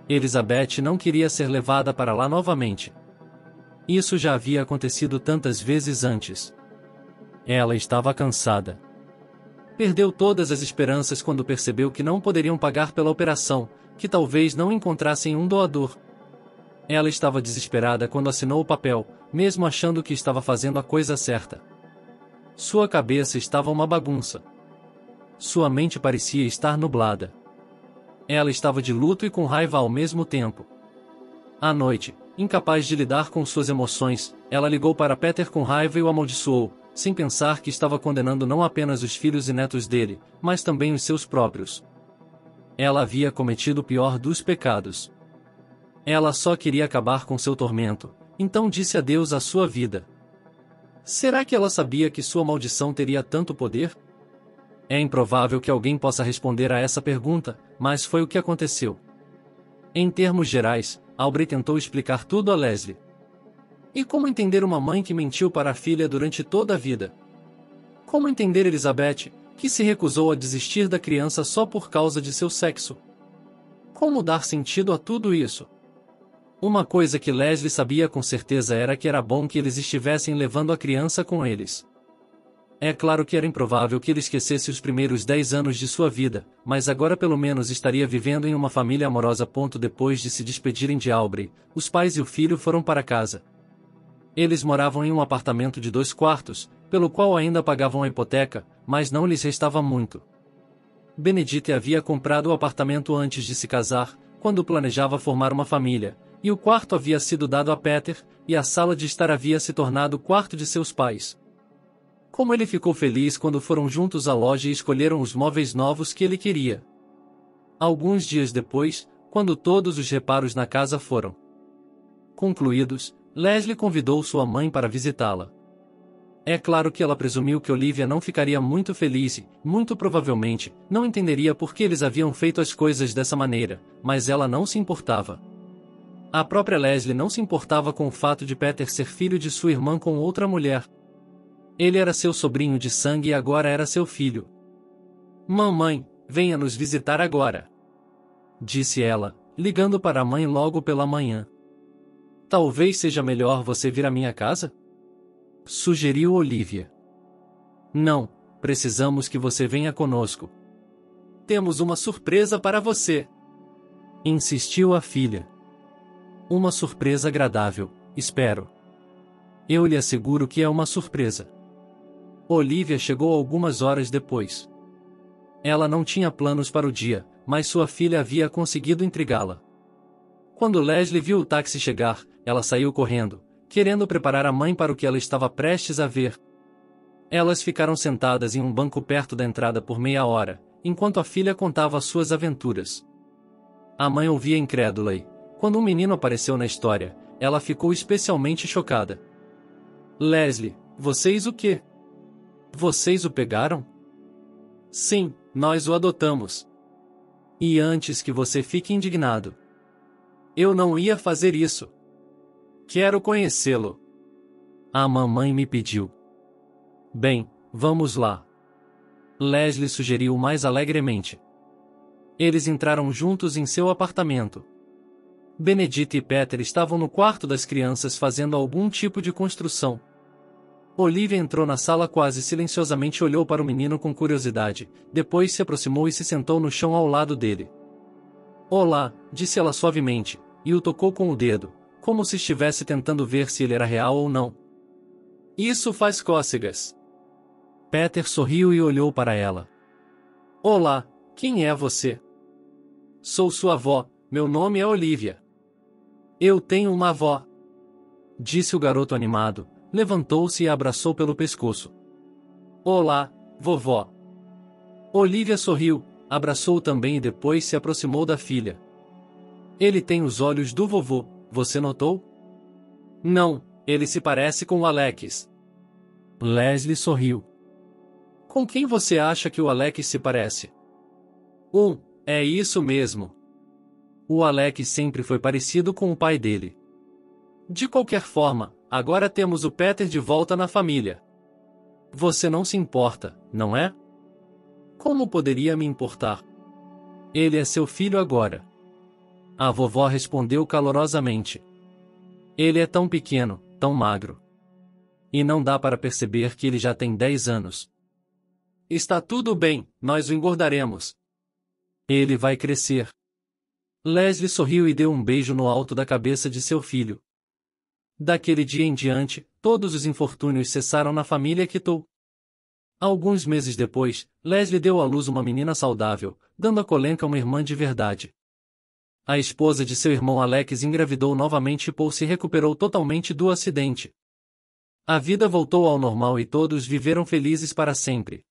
Elizabeth não queria ser levada para lá novamente. Isso já havia acontecido tantas vezes antes. Ela estava cansada. Perdeu todas as esperanças quando percebeu que não poderiam pagar pela operação, que talvez não encontrassem um doador. Ela estava desesperada quando assinou o papel, mesmo achando que estava fazendo a coisa certa. Sua cabeça estava uma bagunça. Sua mente parecia estar nublada. Ela estava de luto e com raiva ao mesmo tempo. À noite, incapaz de lidar com suas emoções, ela ligou para Peter com raiva e o amaldiçoou, sem pensar que estava condenando não apenas os filhos e netos dele, mas também os seus próprios. Ela havia cometido o pior dos pecados. Ela só queria acabar com seu tormento, então disse adeus à sua vida. Será que ela sabia que sua maldição teria tanto poder? É improvável que alguém possa responder a essa pergunta, mas foi o que aconteceu. Em termos gerais, Aubrey tentou explicar tudo a Leslie. E como entender uma mãe que mentiu para a filha durante toda a vida? Como entender Elizabeth, que se recusou a desistir da criança só por causa de seu sexo? Como dar sentido a tudo isso? Uma coisa que Leslie sabia com certeza era que era bom que eles estivessem levando a criança com eles. É claro que era improvável que ele esquecesse os primeiros 10 anos de sua vida, mas agora pelo menos estaria vivendo em uma família amorosa. Depois de se despedirem de Aubrey, os pais e o filho foram para casa. Eles moravam em um apartamento de 2 quartos, pelo qual ainda pagavam a hipoteca, mas não lhes restava muito. Benedite havia comprado o apartamento antes de se casar, quando planejava formar uma família, e o quarto havia sido dado a Peter, e a sala de estar havia se tornado o quarto de seus pais. Como ele ficou feliz quando foram juntos à loja e escolheram os móveis novos que ele queria. Alguns dias depois, quando todos os reparos na casa foram concluídos, Leslie convidou sua mãe para visitá-la. É claro que ela presumiu que Olivia não ficaria muito feliz e, muito provavelmente, não entenderia por que eles haviam feito as coisas dessa maneira, mas ela não se importava. A própria Leslie não se importava com o fato de Peter ser filho de sua irmã com outra mulher. Ele era seu sobrinho de sangue e agora era seu filho. Mamãe, venha nos visitar agora, disse ela, ligando para a mãe logo pela manhã. Talvez seja melhor você vir à minha casa? Sugeriu Olivia. Não, precisamos que você venha conosco. Temos uma surpresa para você, insistiu a filha. Uma surpresa agradável, espero. Eu lhe asseguro que é uma surpresa. Olivia chegou algumas horas depois. Ela não tinha planos para o dia, mas sua filha havia conseguido intrigá-la. Quando Leslie viu o táxi chegar, ela saiu correndo, querendo preparar a mãe para o que ela estava prestes a ver. Elas ficaram sentadas em um banco perto da entrada por meia hora, enquanto a filha contava suas aventuras. A mãe ouvia incrédula e, quando um menino apareceu na história, ela ficou especialmente chocada. Leslie, vocês o quê? Vocês o pegaram? Sim, nós o adotamos. E antes que você fique indignado. Eu não ia fazer isso. Quero conhecê-lo. A mamãe me pediu. Bem, vamos lá. Leslie sugeriu mais alegremente. Eles entraram juntos em seu apartamento. Benedite e Peter estavam no quarto das crianças fazendo algum tipo de construção. Olivia entrou na sala quase silenciosamente e olhou para o menino com curiosidade, depois se aproximou e se sentou no chão ao lado dele. Olá, disse ela suavemente, e o tocou com o dedo, como se estivesse tentando ver se ele era real ou não. Isso faz cócegas. Peter sorriu e olhou para ela. Olá, quem é você? Sou sua avó, meu nome é Olivia. Eu tenho uma avó, disse o garoto animado. Levantou-se e a abraçou pelo pescoço. Olá, vovó. Olivia sorriu, abraçou-o também e depois se aproximou da filha. Ele tem os olhos do vovô, você notou? Não, ele se parece com o Alex. Leslie sorriu. Com quem você acha que o Alex se parece? É isso mesmo. O Alex sempre foi parecido com o pai dele. De qualquer forma, agora temos o Peter de volta na família. Você não se importa, não é? Como poderia me importar? Ele é seu filho agora. A vovó respondeu calorosamente. Ele é tão pequeno, tão magro. E não dá para perceber que ele já tem 10 anos. Está tudo bem, nós o engordaremos. Ele vai crescer. Leslie sorriu e deu um beijo no alto da cabeça de seu filho. Daquele dia em diante, todos os infortúnios cessaram na família Quito. Alguns meses depois, Leslie deu à luz uma menina saudável, dando a Colenka uma irmã de verdade. A esposa de seu irmão Alex engravidou novamente e Paul se recuperou totalmente do acidente. A vida voltou ao normal e todos viveram felizes para sempre.